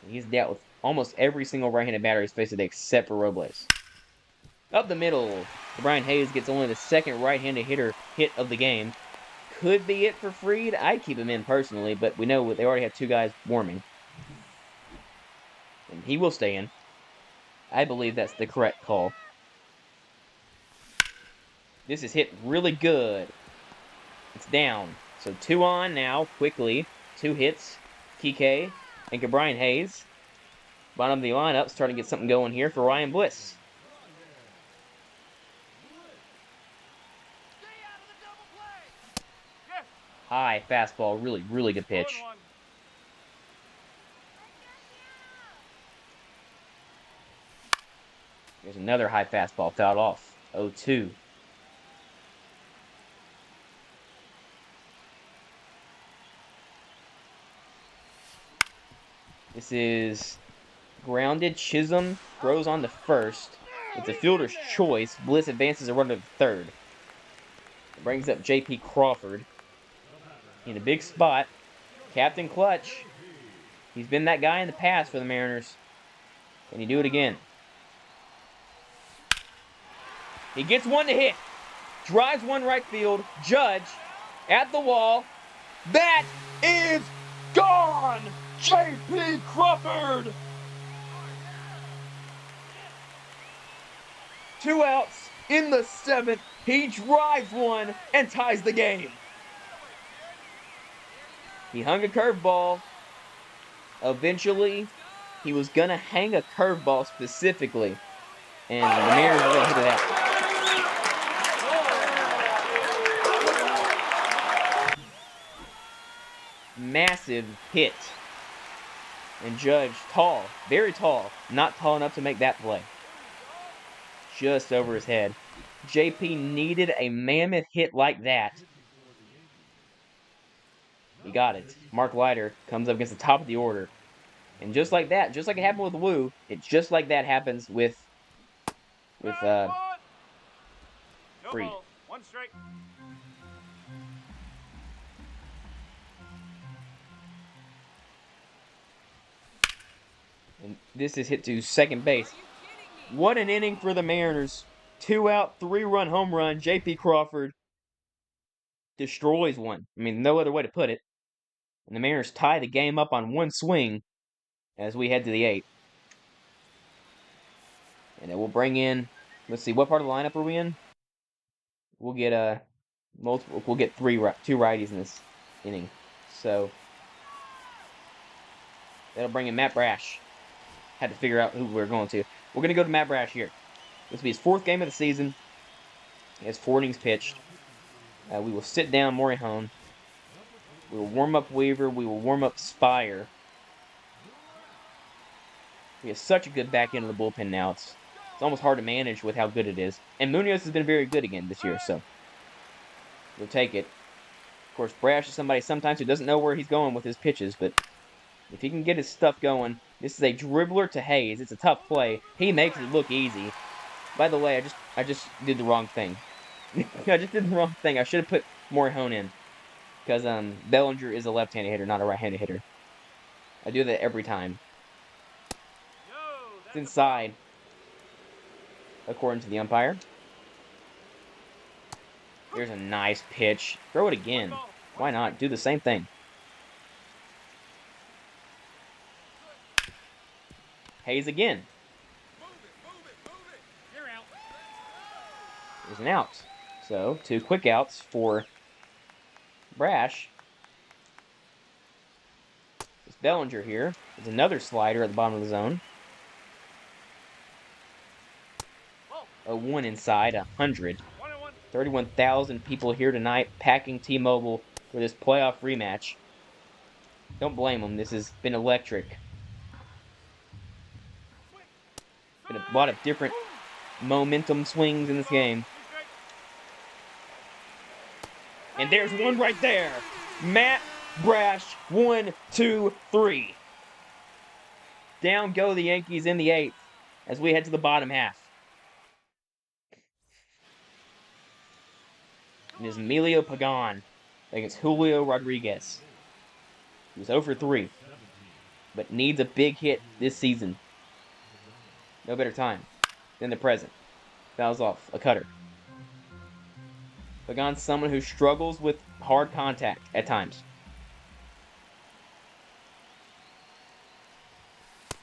He's dealt with almost every single right-handed batter he's faced today except for Robles. Up the middle. Brian Hayes gets only the second right-handed hitter hit of the game. Could be it for Fried. I'd keep him in personally, but we know they already have two guys warming. And he will stay in. I believe that's the correct call. This is hit really good. It's down. So 2 on now, quickly. 2 hits. Kike and Brian Hayes. Bottom of the lineup, starting to get something going here for Ryan Bliss. Yes. High fastball, really, really good pitch. 0-1. There's another high fastball fouled off. 0-2. This is grounded. Chisholm throws on to first. It's a fielder's choice. Bliss advances a runner to third. Brings up J.P. Crawford in a big spot. Captain Clutch. He's been that guy in the past for the Mariners. Can he do it again? He gets one to hit. Drives one right field. Judge at the wall. That is gone! J.P. Crawford! 2 outs in the 7th. He drives one and ties the game. He hung a curveball. Eventually, he was going to hang a curveball specifically. And the Mariners were going to hit it out. Massive hit. And Judge, tall, very tall, not tall enough to make that play. Just over his head. JP needed a mammoth hit like that. He got it. Mark Leiter comes up against the top of the order. And just like that, just like it happened with Wu, it just like that happens with No Freed. ball. 1 strike. And this is hit to second base. What an inning for the Mariners. 2 out, 3-run home run. J.P. Crawford destroys one. I mean, no other way to put it. And the Mariners tie the game up on one swing as we head to the 8th. And it will bring in, let's see, what part of the lineup are we in? We'll get multiple. We'll get two righties in this inning. So that'll bring in Matt Brash. Had to figure out who we're going to. We're going to go to Matt Brash here. This will be his 4th game of the season. He has 4 innings pitched. We will sit down Morihone. We will warm up Weaver. We will warm up Spire. We have such a good back end of the bullpen now. It's almost hard to manage with how good it is. And Munoz has been very good again this year, so we'll take it. Of course, Brash is somebody sometimes who doesn't know where he's going with his pitches, but if he can get his stuff going, this is a dribbler to Hayes. It's a tough play. He makes it look easy. By the way, I just did the wrong thing. I just did the wrong thing. I should have put Morihone in. Because Bellinger is a left-handed hitter, not a right-handed hitter. I do that every time. It's inside, according to the umpire. There's a nice pitch. Throw it again. Why not? Do the same thing. Hayes again. You're out. There's an out. So, 2 quick outs for Brash. It's Bellinger here. There's another slider at the bottom of the zone. 0-1 inside, 100. 31,000 people here tonight packing T-Mobile for this playoff rematch. Don't blame them. This has been electric. Been a lot of different momentum swings in this game. And there's one right there. Matt Brash, 1, 2, 3. Down go the Yankees in the 8th as we head to the bottom half. And is Emilio Pagan against Julio Rodriguez. He was 0 for 3, but needs a big hit this season. No better time than the present. Fouls off a cutter. Pagan's someone who struggles with hard contact at times.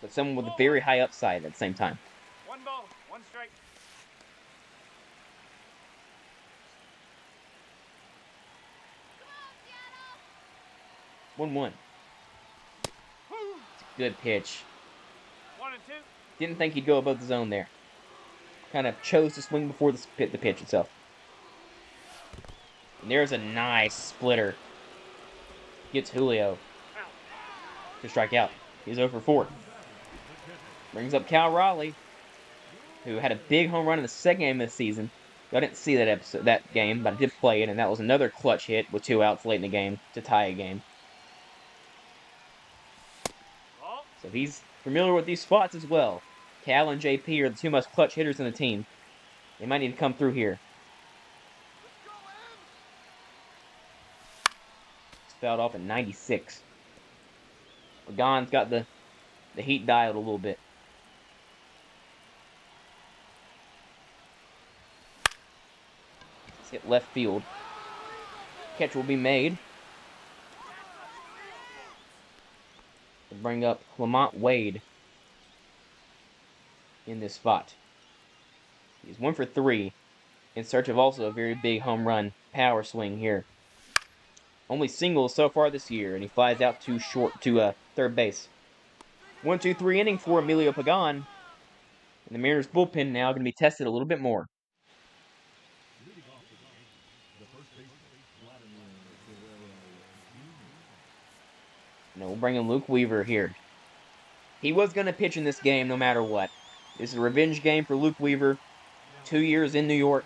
But someone with a very high upside at the same time. 1 ball, 1 strike. 1-1. Good pitch. 1 and 2. Didn't think he'd go above the zone there. Kind of chose to swing before the pitch itself. And there's a nice splitter. Gets Julio to strike out. He's 0 for 4. Brings up Cal Raleigh, who had a big home run in the second game of the season. I didn't see that game, but I did play it, and that was another clutch hit with 2 outs late in the game to tie a game. So he's familiar with these spots as well. Cal and JP are the 2 most clutch hitters in the team. They might need to come through here. It's fouled off at 96. Pagan's got the heat dialed a little bit. It's hit left field. Catch will be made to bring up Lamont Wade in this spot. He's 1 for 3 in search of also a very big home run power swing here. Only singles so far this year, and he flies out too short to third base. 1-2-3 inning for Emilio Pagan. And the Mariners bullpen now going to be tested a little bit more. Leading off for the Yankees, the first baseman, Vladimir Guerrero Jr. And we'll bring in Luke Weaver here. He was going to pitch in this game no matter what. This is a revenge game for Luke Weaver. 2 years in New York.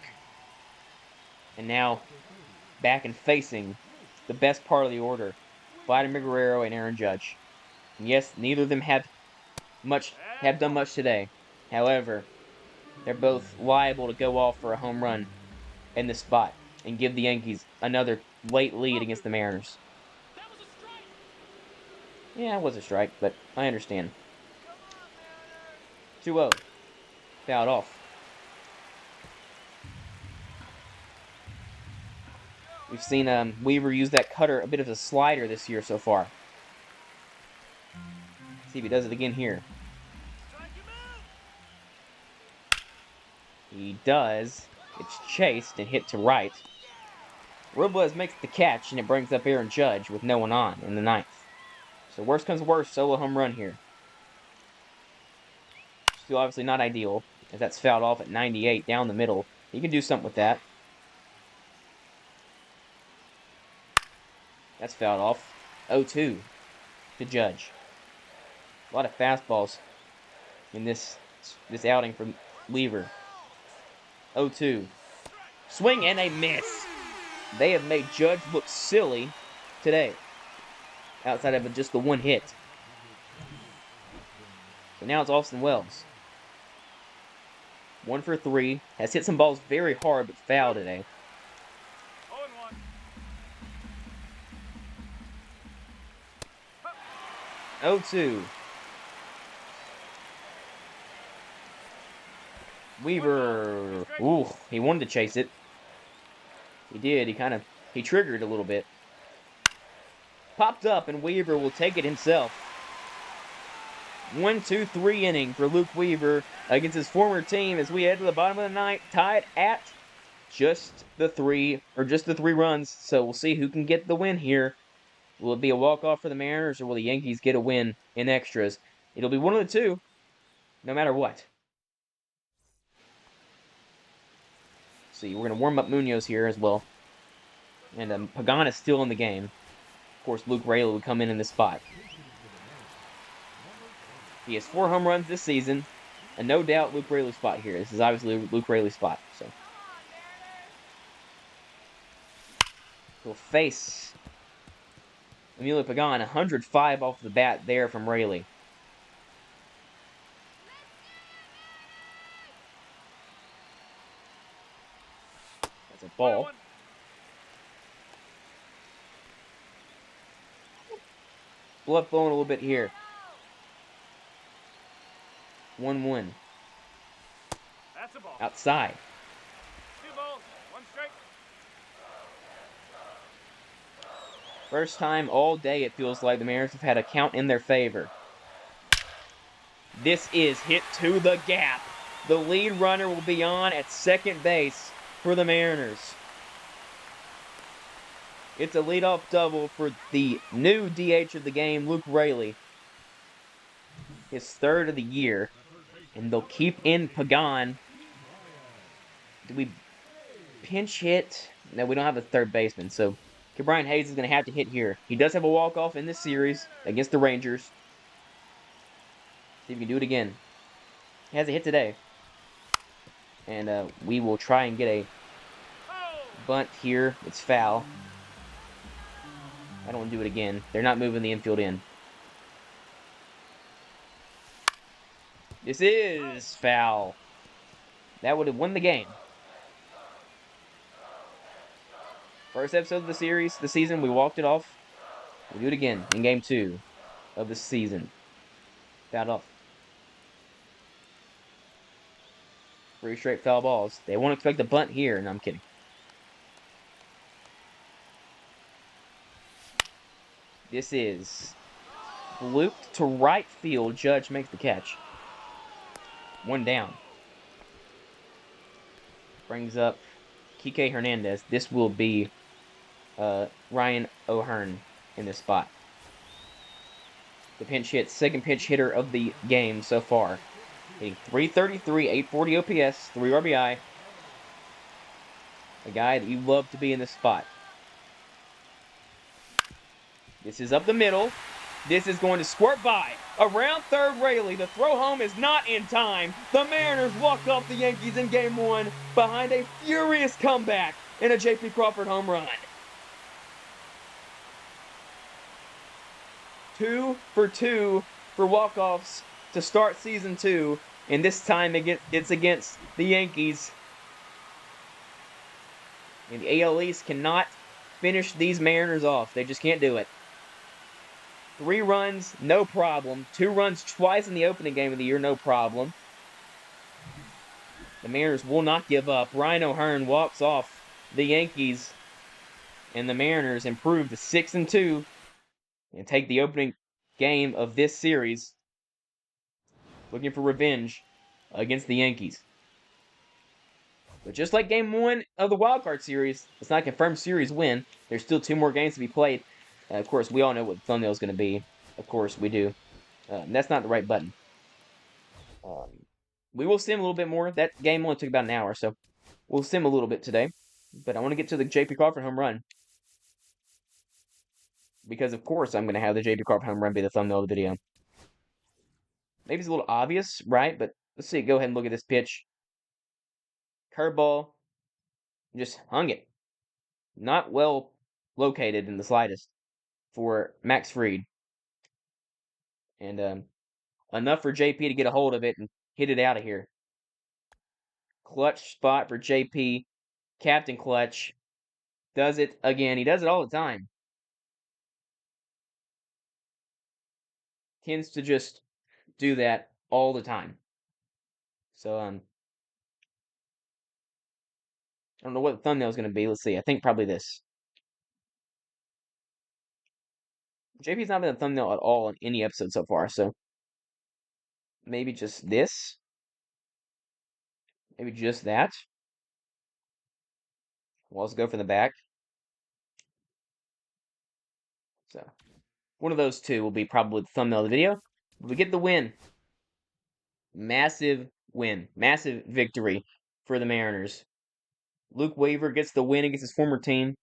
And now back and facing the best part of the order, Vladimir Guerrero and Aaron Judge. And yes, neither of them have done much today. However, they're both liable to go off for a home run in this spot and give the Yankees another late lead against the Mariners. Yeah, it was a strike, but I understand. 2-0. Fouled off. We've seen Weaver use that cutter, a bit of a slider this year so far. See if he does it again here. He does. It's chased and hit to right. Robles makes the catch, and it brings up Aaron Judge with no one on in the ninth. So worst comes to worst, solo home run here. Still obviously not ideal, as that's fouled off at 98 down the middle. He can do something with that. That's fouled off. 0-2 to Judge. A lot of fastballs in this outing from Weaver. 0-2. Swing and a miss. They have made Judge look silly today, outside of just the one hit. So now it's Austin Wells. 1 for 3. Has hit some balls very hard, but foul today. 0-2. Weaver. Ooh, he wanted to chase it. He did. He triggered a little bit. Popped up, and Weaver will take it himself. 1-2-3 inning for Luke Weaver against his former team as we head to the bottom of the ninth, tied at just the 3 runs. So we'll see who can get the win here. Will it be a walk-off for the Mariners, or will the Yankees get a win in extras? It'll be one of the two, no matter what. See, we're going to warm up Munoz here as well. And Pagan is still in the game. Of course, Luke Raley would come in this spot. He has 4 home runs this season, and no doubt Luke Raley's spot here. This is obviously Luke Raley's spot. So he'll face Emilio Pagan, 105 off the bat there from Raley. That's a ball. Blood flowing a little bit here. 1-1. That's a ball. Outside. 2 balls, 1 strike. First time all day it feels like the Mariners have had a count in their favor. This is hit to the gap. The lead runner will be on at second base for the Mariners. It's a leadoff double for the new DH of the game, Luke Raley. His 3rd of the year. And they'll keep in Pagan. Do we pinch hit? No, we don't have a third baseman, so Brian Hayes is going to have to hit here. He does have a walk-off in this series against the Rangers. See if he can do it again. He has a hit today. And we will try and get a bunt here. It's foul. I don't want to do it again. They're not moving the infield in. This is foul. That would have won the game. First episode of the season, we walked it off. We'll do it again in game 2 of the season. Fouled off. 3 straight foul balls. They won't expect a bunt here. No, I'm kidding. This is blooped to right field. Judge makes the catch. One down. Brings up Kike Hernandez. This will be Ryan O'Hearn in this spot. The pinch hit, second pinch hitter of the game so far. Hitting .333, 840 OPS, 3 RBI. A guy that you love to be in this spot. This is up the middle. This is going to squirt by. Around third Rayleigh. The throw home is not in time. The Mariners walk off the Yankees in game one behind a furious comeback in a J.P. Crawford home run. 2 for 2 for walk-offs to start season 2. And this time it's against the Yankees. And the AL East cannot finish these Mariners off. They just can't do it. 3 runs, no problem. 2 runs twice in the opening game of the year, no problem. The Mariners will not give up. Ryan O'Hearn walks off the Yankees, and the Mariners improve to 6-2 and take the opening game of this series, looking for revenge against the Yankees. But just like game 1 of the wildcard series, it's not a confirmed series win. There's still 2 more games to be played. Of course, we all know what the thumbnail is going to be. Of course, we do. That's not the right button. We will sim a little bit more. That game only took about an hour, so we'll sim a little bit today. But I want to get to the J.P. Crawford home run. Because, of course, I'm going to have the J.P. Crawford home run be the thumbnail of the video. Maybe it's a little obvious, right? But let's see. Go ahead and look at this pitch. Curveball. Just hung it. Not well located in the slightest for Max Fried. And enough for JP to get a hold of it and hit it out of here. Clutch spot for JP. Captain Clutch. Does it again. He does it all the time. Tends to just do that all the time. So, I don't know what the thumbnail is going to be. Let's see. I think probably this. JP's not been a thumbnail at all in any episode so far, so maybe just this. Maybe just that. We'll also go from the back. So, one of those two will be probably the thumbnail of the video. We get the win. Massive win. Massive victory for the Mariners. Luke Weaver gets the win against his former team.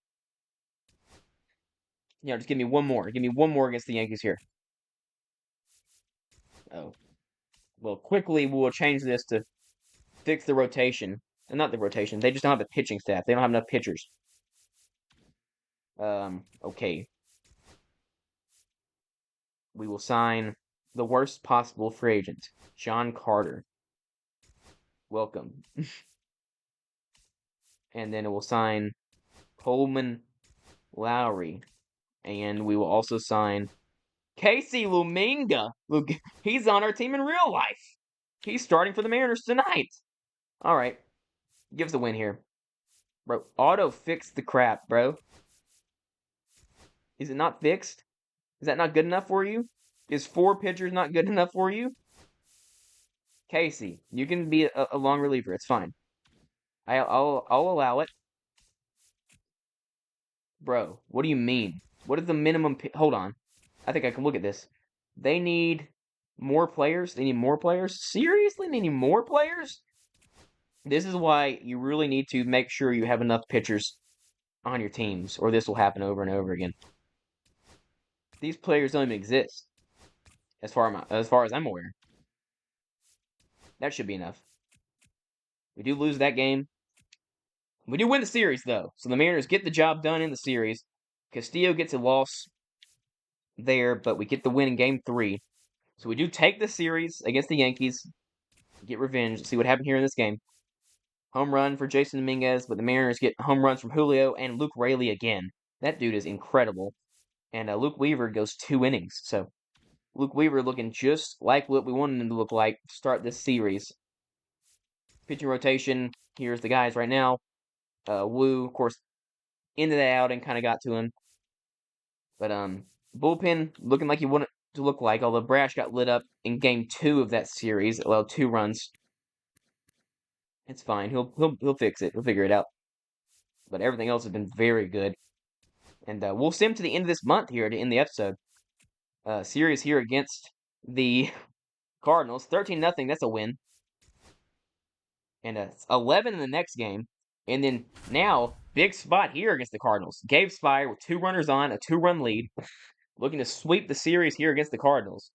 Just give me one more. Give me one more against the Yankees here. Oh. Well, quickly we'll change this to fix the rotation. Not the rotation. They just don't have a pitching staff. They don't have enough pitchers. Okay. We will sign the worst possible free agent, John Carter. Welcome. And then it will sign Coleman Lowry. And we will also sign Casey Luminga. Look, he's on our team in real life. He's starting for the Mariners tonight. All right. Gives the win here. Bro, auto fixed the crap, bro. Is it not fixed? Is that not good enough for you? Is 4 pitchers not good enough for you? Casey, you can be a long reliever. It's fine. I'll allow it. Bro, what do you mean? What is the minimum? Hold on. I think I can look at this. They need more players. They need more players. Seriously? They need more players? This is why you really need to make sure you have enough pitchers on your teams, or this will happen over and over again. These players don't even exist, as far as I'm aware. That should be enough. We do lose that game. We do win the series, though. So the Mariners get the job done in the series. Castillo gets a loss there, but we get the win in Game 3. So we do take the series against the Yankees. Get revenge. See what happened here in this game. Home run for Jason Dominguez, but the Mariners get home runs from Julio and Luke Rayleigh again. That dude is incredible. And Luke Weaver goes 2 innings. So Luke Weaver looking just like what we wanted him to look like to start this series. Pitching rotation. Here's the guys right now. Wu, of course, into the outing kind of got to him. But Bullpen looking like you want it to look like, although Brash got lit up in game 2 of that series, allowed 2 runs. It's fine. He'll fix it. He'll figure it out. But everything else has been very good. And we'll sim to the end of this month here to end the episode. Series here against the Cardinals. 13-0. That's a win. And 11 in the next game. And then now, big spot here against the Cardinals. Gabe Spire with 2 runners on, a 2-run lead. Looking to sweep the series here against the Cardinals.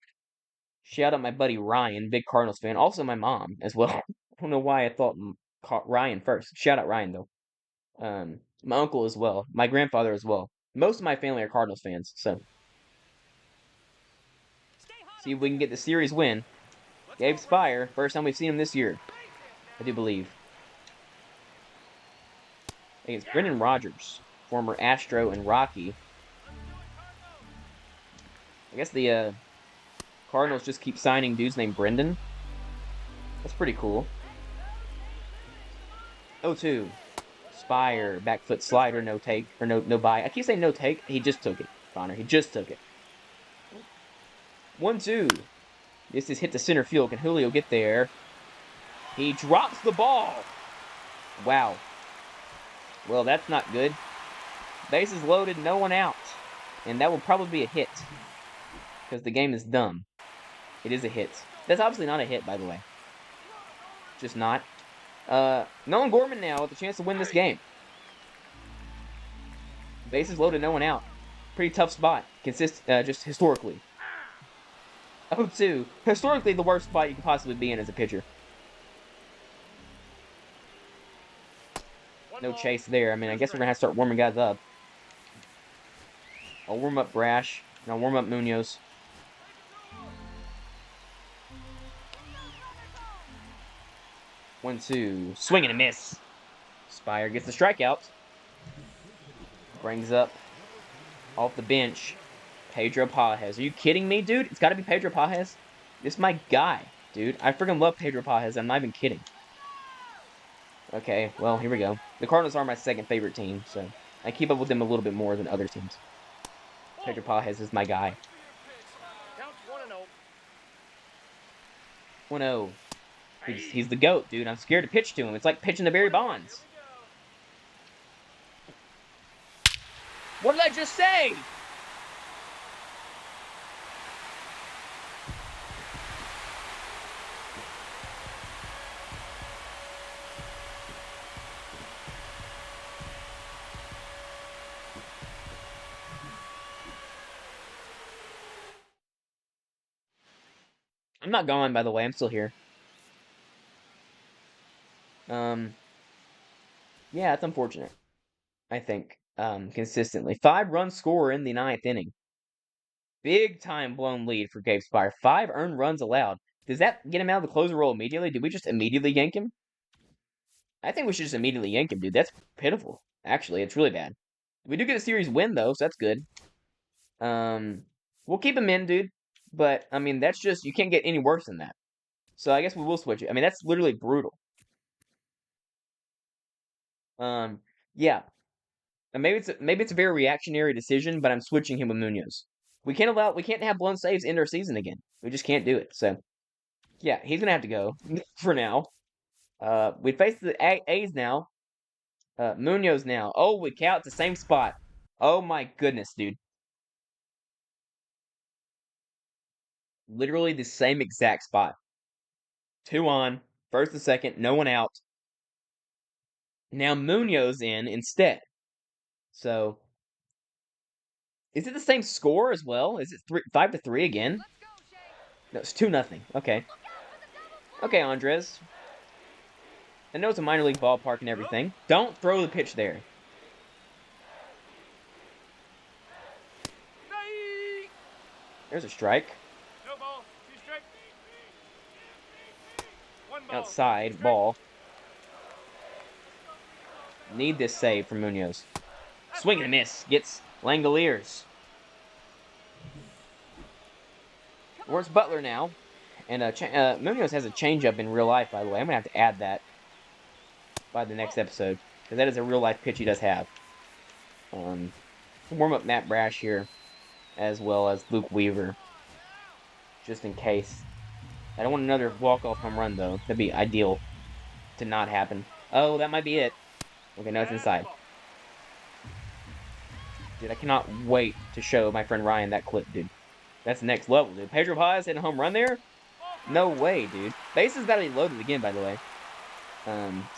Shout out my buddy Ryan, big Cardinals fan. Also my mom as well. I don't know why I thought Ryan first. Shout out Ryan though. My uncle as well. My grandfather as well. Most of my family are Cardinals fans, so see if we can get the series win. Gabe Spire, first time we've seen him this year, I do believe. Against Brendan Rodgers, former Astro and Rocky. I guess the Cardinals just keep signing dudes named Brendan. That's pretty cool. 0-2. Spire, back foot slider, no take, or no buy. I keep saying no take. He just took it, Connor. He just took it. 1-2. This is hit to center field. Can Julio get there? He drops the ball. Wow. Well, that's not good. Bases loaded, no one out. And that will probably be a hit. Because the game is dumb. It is a hit. That's obviously not a hit, by the way. Just not. Nolan Gorman now with a chance to win this game. Bases loaded, no one out. Pretty tough spot. Just historically. 0-2. Historically, the worst spot you could possibly be in as a pitcher. No chase there. I mean, I guess we're going to have to start warming guys up. I'll warm up Brash, and I'll warm up Munoz. One, two. Swing and a miss. Spire gets the strikeout. Brings up off the bench Pedro Pajes. Are you kidding me, dude? It's got to be Pedro Pajes. This is my guy, dude. I freaking love Pedro Pajes. I'm not even kidding. Okay, well, here we go. The Cardinals are my second favorite team, so I keep up with them a little bit more than other teams. Pedro Pajes is my guy. 1-0. He's the GOAT, dude. I'm scared to pitch to him. It's like pitching to Barry Bonds. What did I just say? I'm not gone, by the way. I'm still here. Yeah, it's unfortunate. I think, consistently. 5-run scorer in the 9th inning. Big time blown lead for Gabe Spire. 5 earned runs allowed. Does that get him out of the closer role immediately? Did we just immediately yank him? I think we should just immediately yank him, dude. That's pitiful. Actually, it's really bad. We do get a series win, though, so that's good. We'll keep him in, dude. But, I mean, that's just, you can't get any worse than that. So I guess we will switch it. I mean, that's literally brutal. Yeah. And maybe it's a very reactionary decision, but I'm switching him with Munoz. We can't have blown saves end our season again. We just can't do it. So, yeah, he's gonna have to go for now. We face the A's now. Munoz now. Oh, we count the same spot. Oh my goodness, dude. Literally the same exact spot. 2 on, first and second, no one out. Now Munoz in instead. So, is it the same score as well? Is it 5-3 again? No, it's 2-0. Okay. Okay, Andres. I know it's a minor league ballpark and everything. Don't throw the pitch there. There's a strike. No ball. 2 strike. 1 ball. Outside, ball. Need this save from Munoz. Swing and a miss. Gets Langoliers. Where's Butler now? And Munoz has a changeup in real life, by the way. I'm going to have to add that by the next episode. Because that is a real life pitch he does have. Warm up Matt Brash here. as well as Luke Weaver, just in case. I don't want another walk-off home run, though. That'd be ideal to not happen. Oh, that might be it. Okay, no, it's And inside. ball. Dude, I cannot wait to show my friend Ryan that clip, dude. That's next level, dude. Pedro Paz hitting a home run there? No way, dude. Base is about to be loaded again, by the way.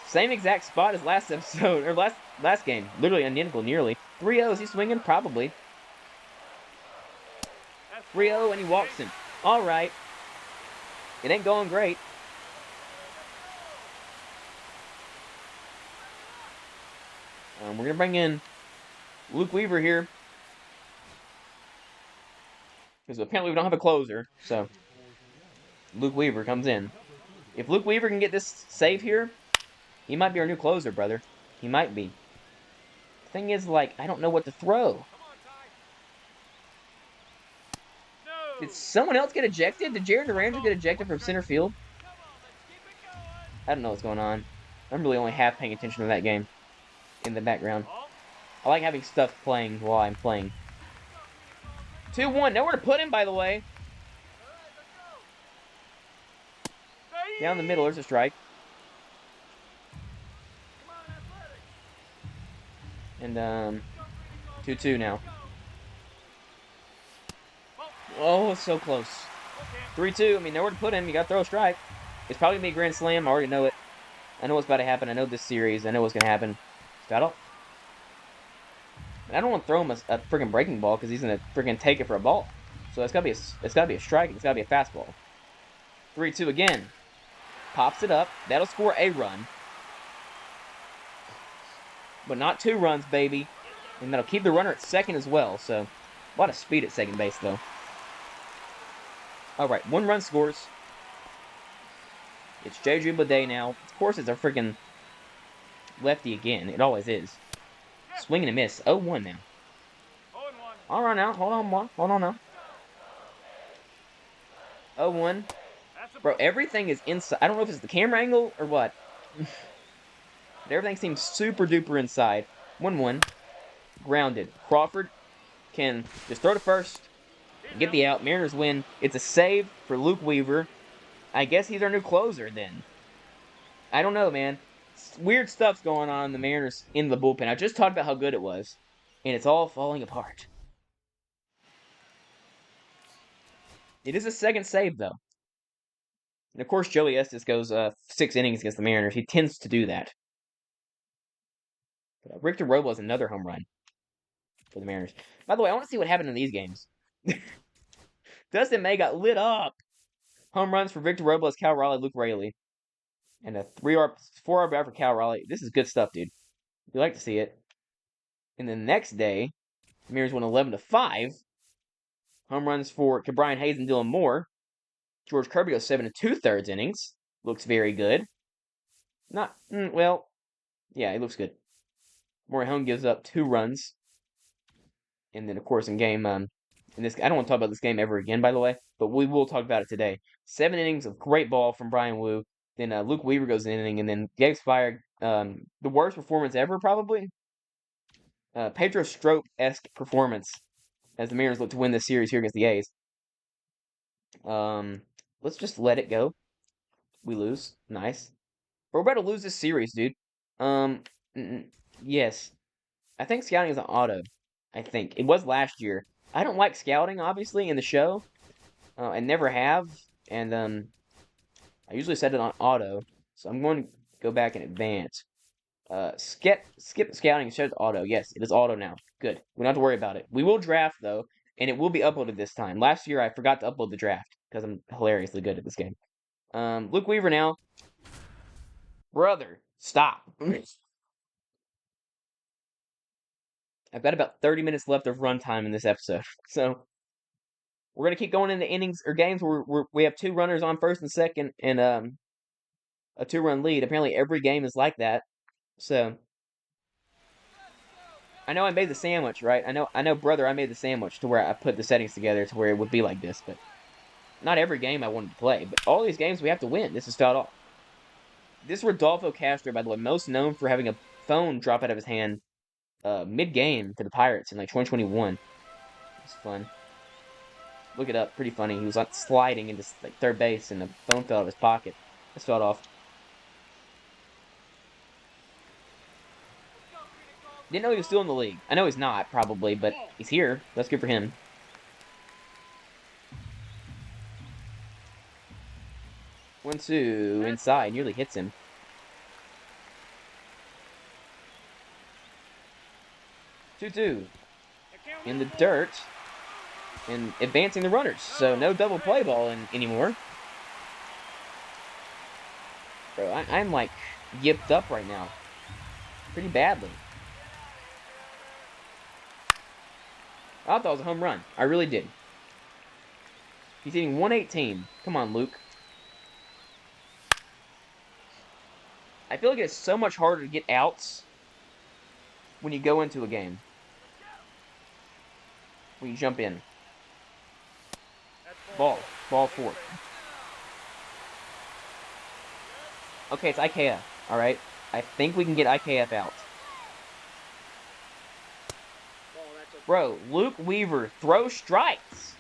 Same exact spot as last episode, or last game. Literally identical, nearly. 3-0, is he swinging? Probably. That's 3-0, and he walks him. Alright. It ain't going great. We're going to bring in Luke Weaver here. Because apparently we don't have a closer, so Luke Weaver comes in. If Luke Weaver can get this save here, he might be our new closer, brother. He might be. The thing is, like, I don't know what to throw. Come on, Ty. No. Did someone else get ejected? Did Jared Durangelo get ejected from center field? Come on, let's keep it going. I don't know what's going on. I'm really only half paying attention to that game in the background. Ball. I like having stuff playing while I'm playing. 2-1. Nowhere to put him, by the way. Down the middle, there's a strike. And, 2-2 now. Oh, it's so close. 3-2. I mean, nowhere to put him. You gotta throw a strike. It's probably gonna be a grand slam. I already know it. I know what's about to happen. I know this series. I know what's gonna happen. Battle. And I don't want to throw him a freaking breaking ball because he's gonna freaking take it for a ball. So it's gotta be a strike. It's gotta be a fastball. 3-2 again. Pops it up. That'll score a run. But not 2 runs, baby. And that'll keep the runner at second as well. So a lot of speed at second base, though. Alright, 1 run scores. It's J.J. Bleday now. Of course, it's a freaking lefty again. It always is. Swing and a miss. 0-1 now. 0-1. Alright now. Hold on now. 0-1. Bro, everything is inside. I don't know if it's the camera angle or what. But everything seems super duper inside. 1-1. Grounded. Crawford can just throw to first. Get the out. Mariners win. It's a save for Luke Weaver. I guess he's our new closer then. I don't know, man. Weird stuff's going on in the Mariners in the bullpen. I just talked about how good it was. And it's all falling apart. It is a second save, though. And of course, Joey Estes goes 6 innings against the Mariners. He tends to do that. But, Victor Robles, another home run for the Mariners. By the way, I want to see what happened in these games. Dustin May got lit up. Home runs for Victor Robles, Cal Raleigh, Luke Raley. And a 4 RBI for Cal Raleigh. This is good stuff, dude. You like to see it. And the next day, the Mariners won 11-5. Home runs for Brian Hayes and Dylan Moore. George Kirby goes 7 2/3 innings. Looks very good. Well, yeah, it looks good. Morejon gives up 2 runs. And then, of course, in game, I don't want to talk about this game ever again, by the way, but we will talk about it today. 7 innings of great ball from Brian Wu. Then Luke Weaver goes an inning, and then Gabe Spire, the worst performance ever, probably. Pedro Strop-esque performance as the Mariners look to win this series here against the A's. Let's just let it go. We lose. Nice. But we're about to lose this series, dude. Yes. I think scouting is an auto. I think. It was last year. I don't like scouting, obviously, in the show. I never have. And, I usually set it on auto. So I'm going to go back and advance. Skip scouting and set it to auto. Yes, it is auto now. Good. We don't have to worry about it. We will draft, though, and it will be uploaded this time. Last year, I forgot to upload the draft because I'm hilariously good at this game. Luke Weaver now. Brother, stop. I've got about 30 minutes left of runtime in this episode. So, we're going to keep going into innings or games where we have 2 runners on first and second and a 2-run lead. Apparently, every game is like that. So, I know I made the sandwich, right? I know, brother, I made the sandwich to where I put the settings together to where it would be like this, but not every game I wanted to play. But all these games we have to win. This is start off. This Rodolfo Castro, by the way, most known for having a phone drop out of his hand mid-game to the Pirates in like 2021. It's fun. Look it up. Pretty funny. He was like sliding into like third base, and the phone fell out of his pocket. Just fell off. Didn't know he was still in the league. I know he's not, probably, but he's here. That's good for him. 1-2 inside. Nearly hits him. 2-2 in the dirt and advancing the runners. So no double play ball anymore. Bro, I'm like yipped up right now. Pretty badly. I thought that was a home run. I really did. He's hitting 118. Come on, Luke. I feel like it's so much harder to get outs when you go into a game. When you jump in. Ball 4. Okay, it's IKF. Alright. I think we can get IKF out. Bro, Luke Weaver, throw strikes.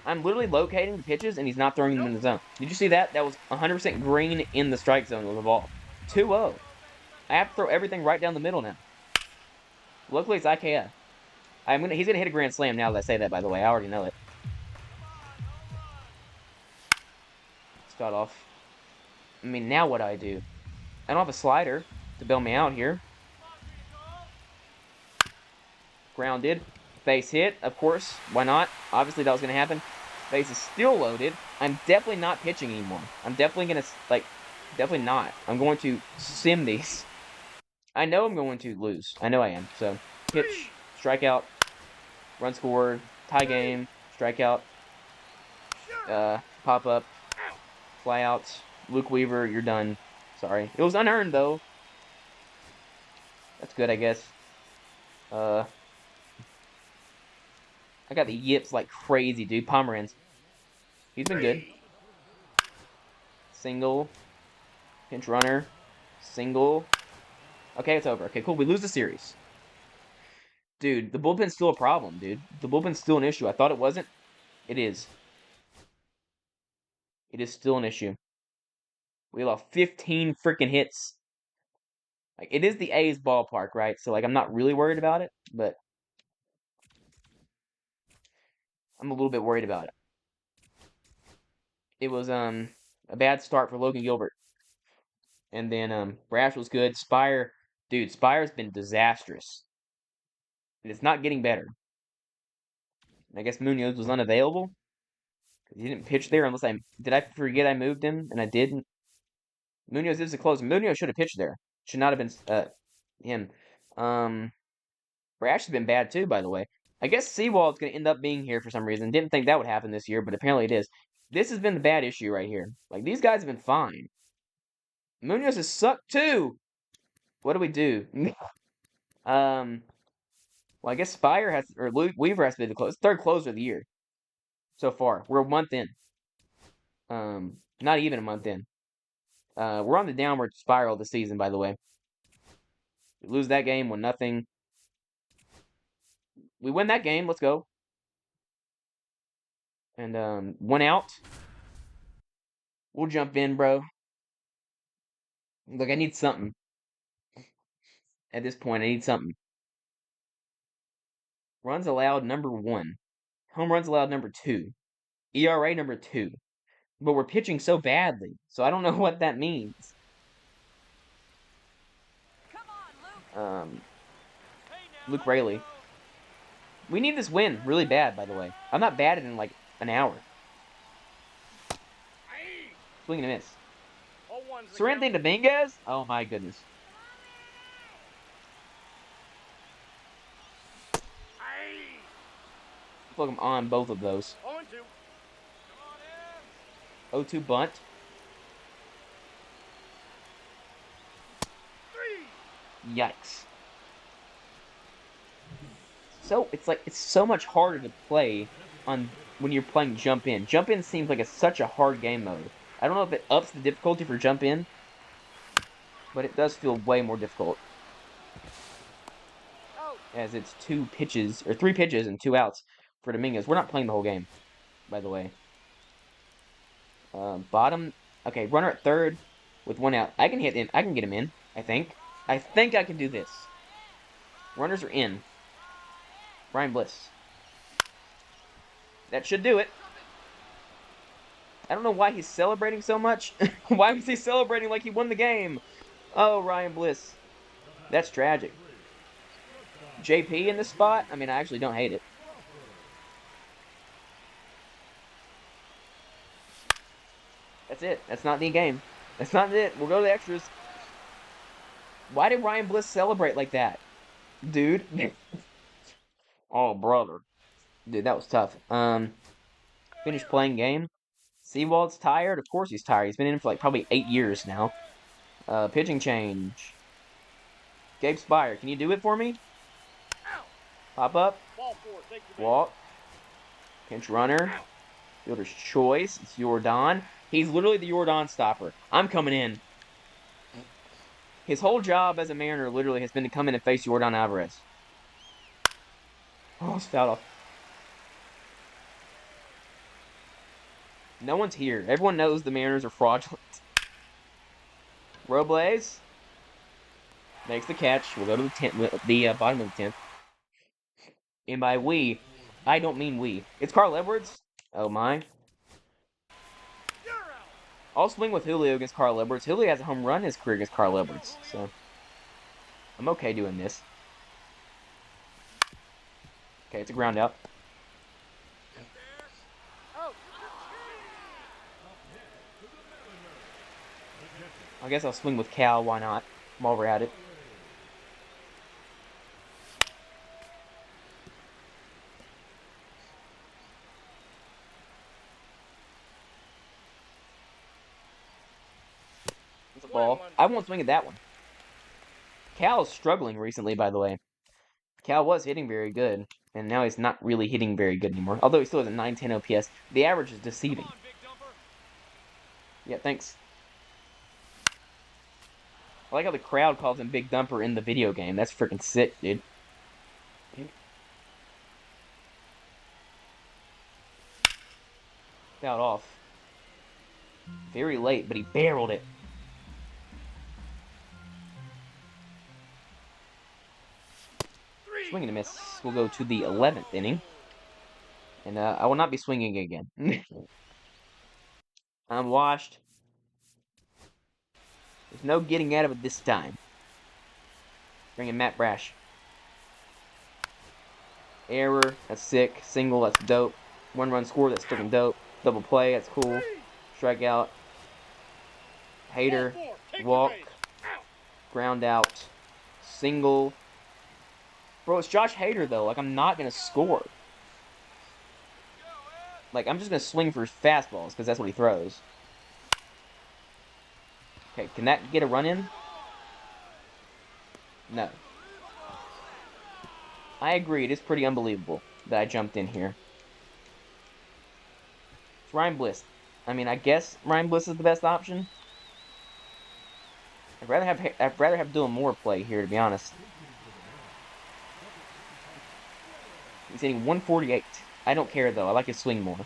I'm literally locating the pitches, and he's not throwing them in the zone. Did you see that? That was 100% green in the strike zone with the ball. 2-0. I have to throw everything right down the middle now. Luckily, it's IKF. He's gonna hit a grand slam now that I say that, by the way. I already know it. Start off. I mean, now what do I do? I don't have a slider to bail me out here. Grounded. Base hit, of course. Why not? Obviously, that was going to happen. Base is still loaded. I'm definitely not pitching anymore. I'm definitely going to, definitely not. I'm going to sim these. I know I'm going to lose. I know I am. So, pitch, strikeout, run scored, tie game, strikeout, pop up, fly out. Luke Weaver, you're done. Sorry. It was unearned, though. That's good, I guess. I got the yips like crazy, dude. Pomeranz. He's been good. Single. Pinch runner. Single. Okay, it's over. Okay, cool. We lose the series. Dude, the bullpen's still a problem, dude. The bullpen's still an issue. I thought it wasn't. It is. It is still an issue. We lost 15 freaking hits. Like, it is the A's ballpark, right? So, like, I'm not really worried about it, but I'm a little bit worried about it. It was, a bad start for Logan Gilbert. And then, Brash was good. Spire, dude, Spire's been disastrous. And it's not getting better. I guess Munoz was unavailable. He didn't pitch there unless did I forget I moved him? And I didn't. Munoz is the closer. Munoz should have pitched there. Should not have been, him. Brash has been bad too, by the way. I guess Seawald's going to end up being here for some reason. Didn't think that would happen this year, but apparently it is. This has been the bad issue right here. Like, these guys have been fine. Munoz has sucked too. What do we do? Well, I guess Spire has, or Luke Weaver has to be the third closer of the year so far. We're a month in. Not even a month in. We're on the downward spiral this season, by the way. We lose that game 1-0. We win that game. Let's go. And 1 out. We'll jump in, bro. Look, I need something. At this point, I need something. Runs allowed number 1. Home runs allowed number 2. ERA number 2. But we're pitching so badly, so I don't know what that means. Luke Rayleigh. We need this win really bad, by the way. I'm not batted in like an hour. Swing and a miss. Serenity Dominguez? Oh my goodness. Look, I'm on both of those. 0-2 bunt. Yikes. So it's so much harder to play on when you're playing jump in. Jump in seems like it's such a hard game mode. I don't know if it ups the difficulty for jump in, but it does feel way more difficult. As it's 2 pitches or 3 pitches and 2 outs. for Dominguez. We're not playing the whole game, by the way. Bottom. Okay, runner at third with one out. I can hit him. I can get him in. I think. I think I can do this. Runners are in. Ryan Bliss. That should do it. I don't know why he's celebrating so much. Why was he celebrating like he won the game? Oh, Ryan Bliss. That's tragic. JP in this spot? I mean, I actually don't hate it. That's it. That's not the game. That's not it. We'll go to the extras. Why did Ryan Bliss celebrate like that? Dude. Oh, brother. Dude, that was tough. Finished playing game. Seawald's tired? Of course he's tired. He's been in for like probably 8 years now. Pitching change. Gabe Spire, can you do it for me? Pop up. Walk. Pinch runner. Fielder's choice. It's Jordan. He's literally the Jordan stopper. I'm coming in. His whole job as a Mariner literally has been to come in and face Jordan Alvarez. Oh, it's fouled off. No one's here. Everyone knows the Mariners are fraudulent. Robles makes the catch. We'll go to the bottom of the 10th. And by we, I don't mean we. It's Carl Edwards. Oh my. I'll swing with Julio against Carl Edwards. Julio has a home run in his career against Carl Edwards, so I'm okay doing this. Okay, it's a ground out. I guess I'll swing with Cal. Why not? While we're at it. It's a ball. I won't swing at that one. Cal is struggling recently, by the way. Cal was hitting very good, and now he's not really hitting very good anymore. Although he still has a 910 OPS. The average is deceiving. Yeah, thanks. I like how the crowd calls him Big Dumper in the video game. That's freaking sick, dude. Fouled off. Very late, but he barreled it. Swing and a miss. We'll go to the 11th inning. And I will not be swinging again. I'm washed. There's no getting out of it this time. Bring in Matt Brash. Error, that's sick. Single, that's dope. 1-run score, that's freaking dope. Double play, that's cool. Strikeout. Hater. Walk. Ground out. Single. Bro, it's Josh Hader, though. Like, I'm not going to score. Like, I'm just going to swing for fastballs, because that's what he throws. Okay, can that get a run in? No. I agree, it is pretty unbelievable that I jumped in here. It's Ryan Bliss. I mean, I guess Ryan Bliss is the best option. I'd rather have Dylan Moore play here, to be honest. He's hitting 148. I don't care, though. I like his swing more.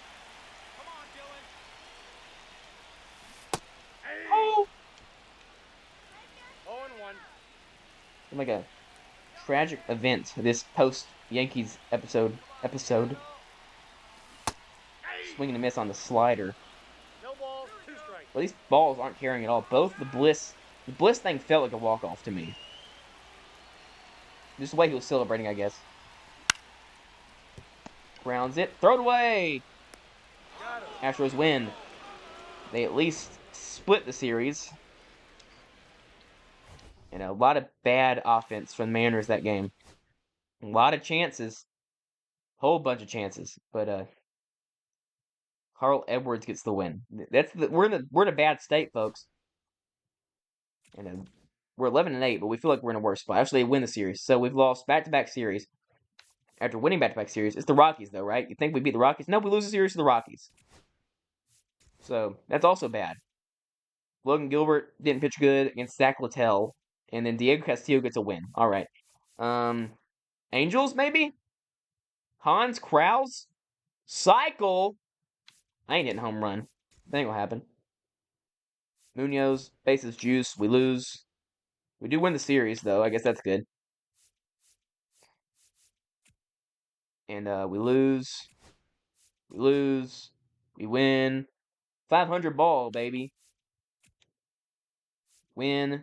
Oh! 0-1. Like a tragic event, this post-Yankees episode. Swinging a miss on the slider. No balls, 2 strikes. Well, these balls aren't carrying at all. Both the Bliss thing felt like a walk-off to me. Just the way he was celebrating, I guess. Grounds it. Throw it away! Astros win. They at least split the series. And a lot of bad offense from the Mariners that game. A lot of chances. Whole bunch of chances. But Carl Edwards gets the win. We're in a bad state, folks. And we're 11-8, but we feel like we're in a worse spot. Actually, they win the series. So we've lost back-to-back series. After winning back-to-back series, it's the Rockies, though, right? You think we beat the Rockies? No, we lose the series to the Rockies. So that's also bad. Logan Gilbert didn't pitch good against Zach Littell, and then Diego Castillo gets a win. All right. Angels, maybe? Hans Krause? Cycle? I ain't hitting home run. That ain't gonna happen. Munoz, bases juice. We lose. We do win the series, though. I guess that's good. And we lose. We lose. We win. 500 ball, baby. Win.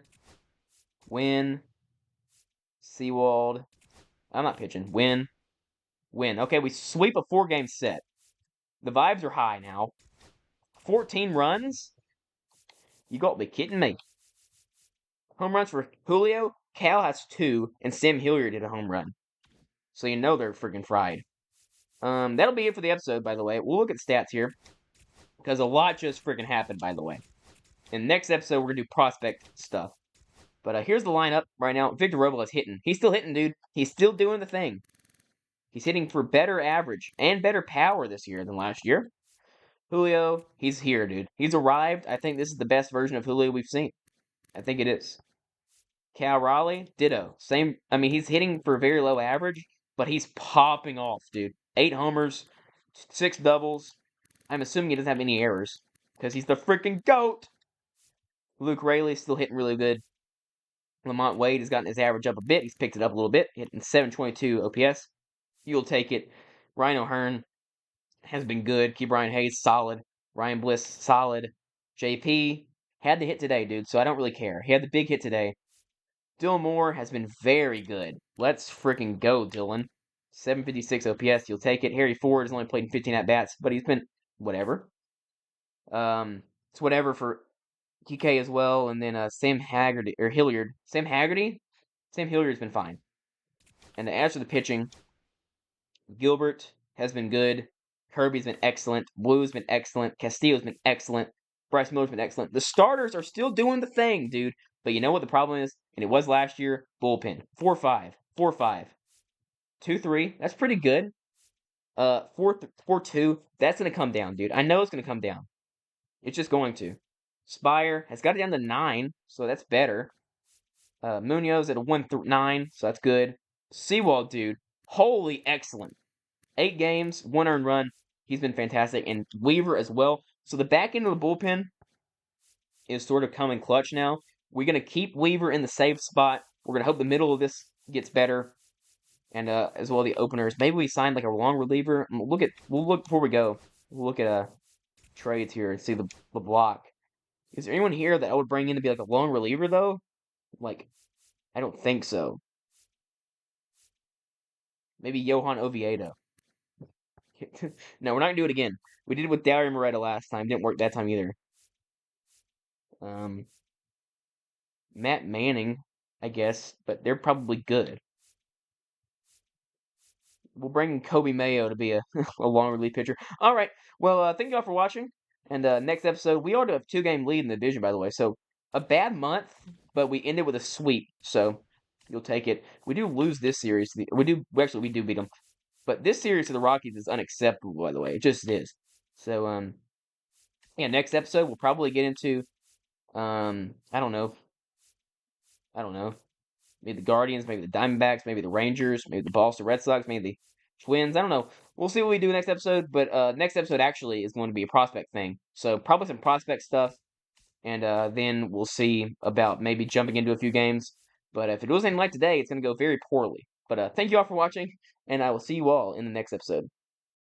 Win. Seawald. I'm not pitching. Win. Win. Okay, we sweep a 4-game set. The vibes are high now. 14 runs? You got to be kidding me. Home runs for Julio. Cal has 2, and Sam Hilliard did a home run. So you know they're freaking fried. That'll be it for the episode, by the way. We'll look at stats here. Because a lot just freaking happened, by the way. In the next episode, we're going to do prospect stuff. But here's the lineup right now. Victor Robles hitting. He's still hitting, dude. He's still doing the thing. He's hitting for better average and better power this year than last year. Julio, he's here, dude. He's arrived. I think this is the best version of Julio we've seen. I think it is. Cal Raleigh, ditto. Same. I mean, he's hitting for very low average, but he's popping off, dude. 8 homers, 6 doubles. I'm assuming he doesn't have any errors because he's the freaking GOAT. Luke Raley's still hitting really good. Lamont Wade has gotten his average up a bit. He's picked it up a little bit, hitting 722 OPS. You'll take it. Ryan O'Hearn has been good. Ke'Bryan Hayes, solid. Ryan Bliss, solid. JP had the hit today, dude, so I don't really care. He had the big hit today. Dylan Moore has been very good. Let's freaking go, Dylan. 756 OPS, you'll take it. Harry Ford has only played in 15 at-bats, but he's been whatever. It's whatever for TK as well, and then Sam Haggerty, or Hilliard. Sam Hilliard's been fine. And as for the pitching, Gilbert has been good. Kirby's been excellent. Blue's been excellent. Castillo's been excellent. Bryce Miller's been excellent. The starters are still doing the thing, dude. But you know what the problem is? And it was last year, bullpen. 4-5. 4-5. 2-3. That's pretty good. 4-2. That's going to come down, dude. I know it's going to come down. It's just going to. Spire has got it down to 9, so that's better. Munoz at a 1-9, so that's good. Seawald, dude. Holy excellent. 8 games, 1 earned run. He's been fantastic. And Weaver as well. So the back end of the bullpen is sort of coming clutch now. We're going to keep Weaver in the safe spot. We're going to hope the middle of this gets better. And as well the openers. Maybe we sign like a long reliever. We'll look before we go. We'll look at trades here and see the block. Is there anyone here that I would bring in to be like a long reliever though? Like, I don't think so. Maybe Johan Oviedo. No, we're not gonna do it again. We did it with Dario Moreta last time. Didn't work that time either. Matt Manning, I guess, but they're probably good. We'll bring in Kobe Mayo to be a long relief pitcher. All right. Well, thank y'all for watching. And next episode, we already have a 2-game lead in the division, by the way. So a bad month, but we ended with a sweep. So you'll take it. We do lose this series. We do beat them. But this series to the Rockies is unacceptable, by the way. It just is. So yeah, next episode we'll probably get into I don't know. Maybe the Guardians, maybe the Diamondbacks, maybe the Rangers, maybe the Boston Red Sox, maybe the Twins. I don't know. We'll see what we do next episode. But next episode actually is going to be a prospect thing. So probably some prospect stuff. And then we'll see about maybe jumping into a few games. But if it was anything like today, it's going to go very poorly. But thank you all for watching. And I will see you all in the next episode.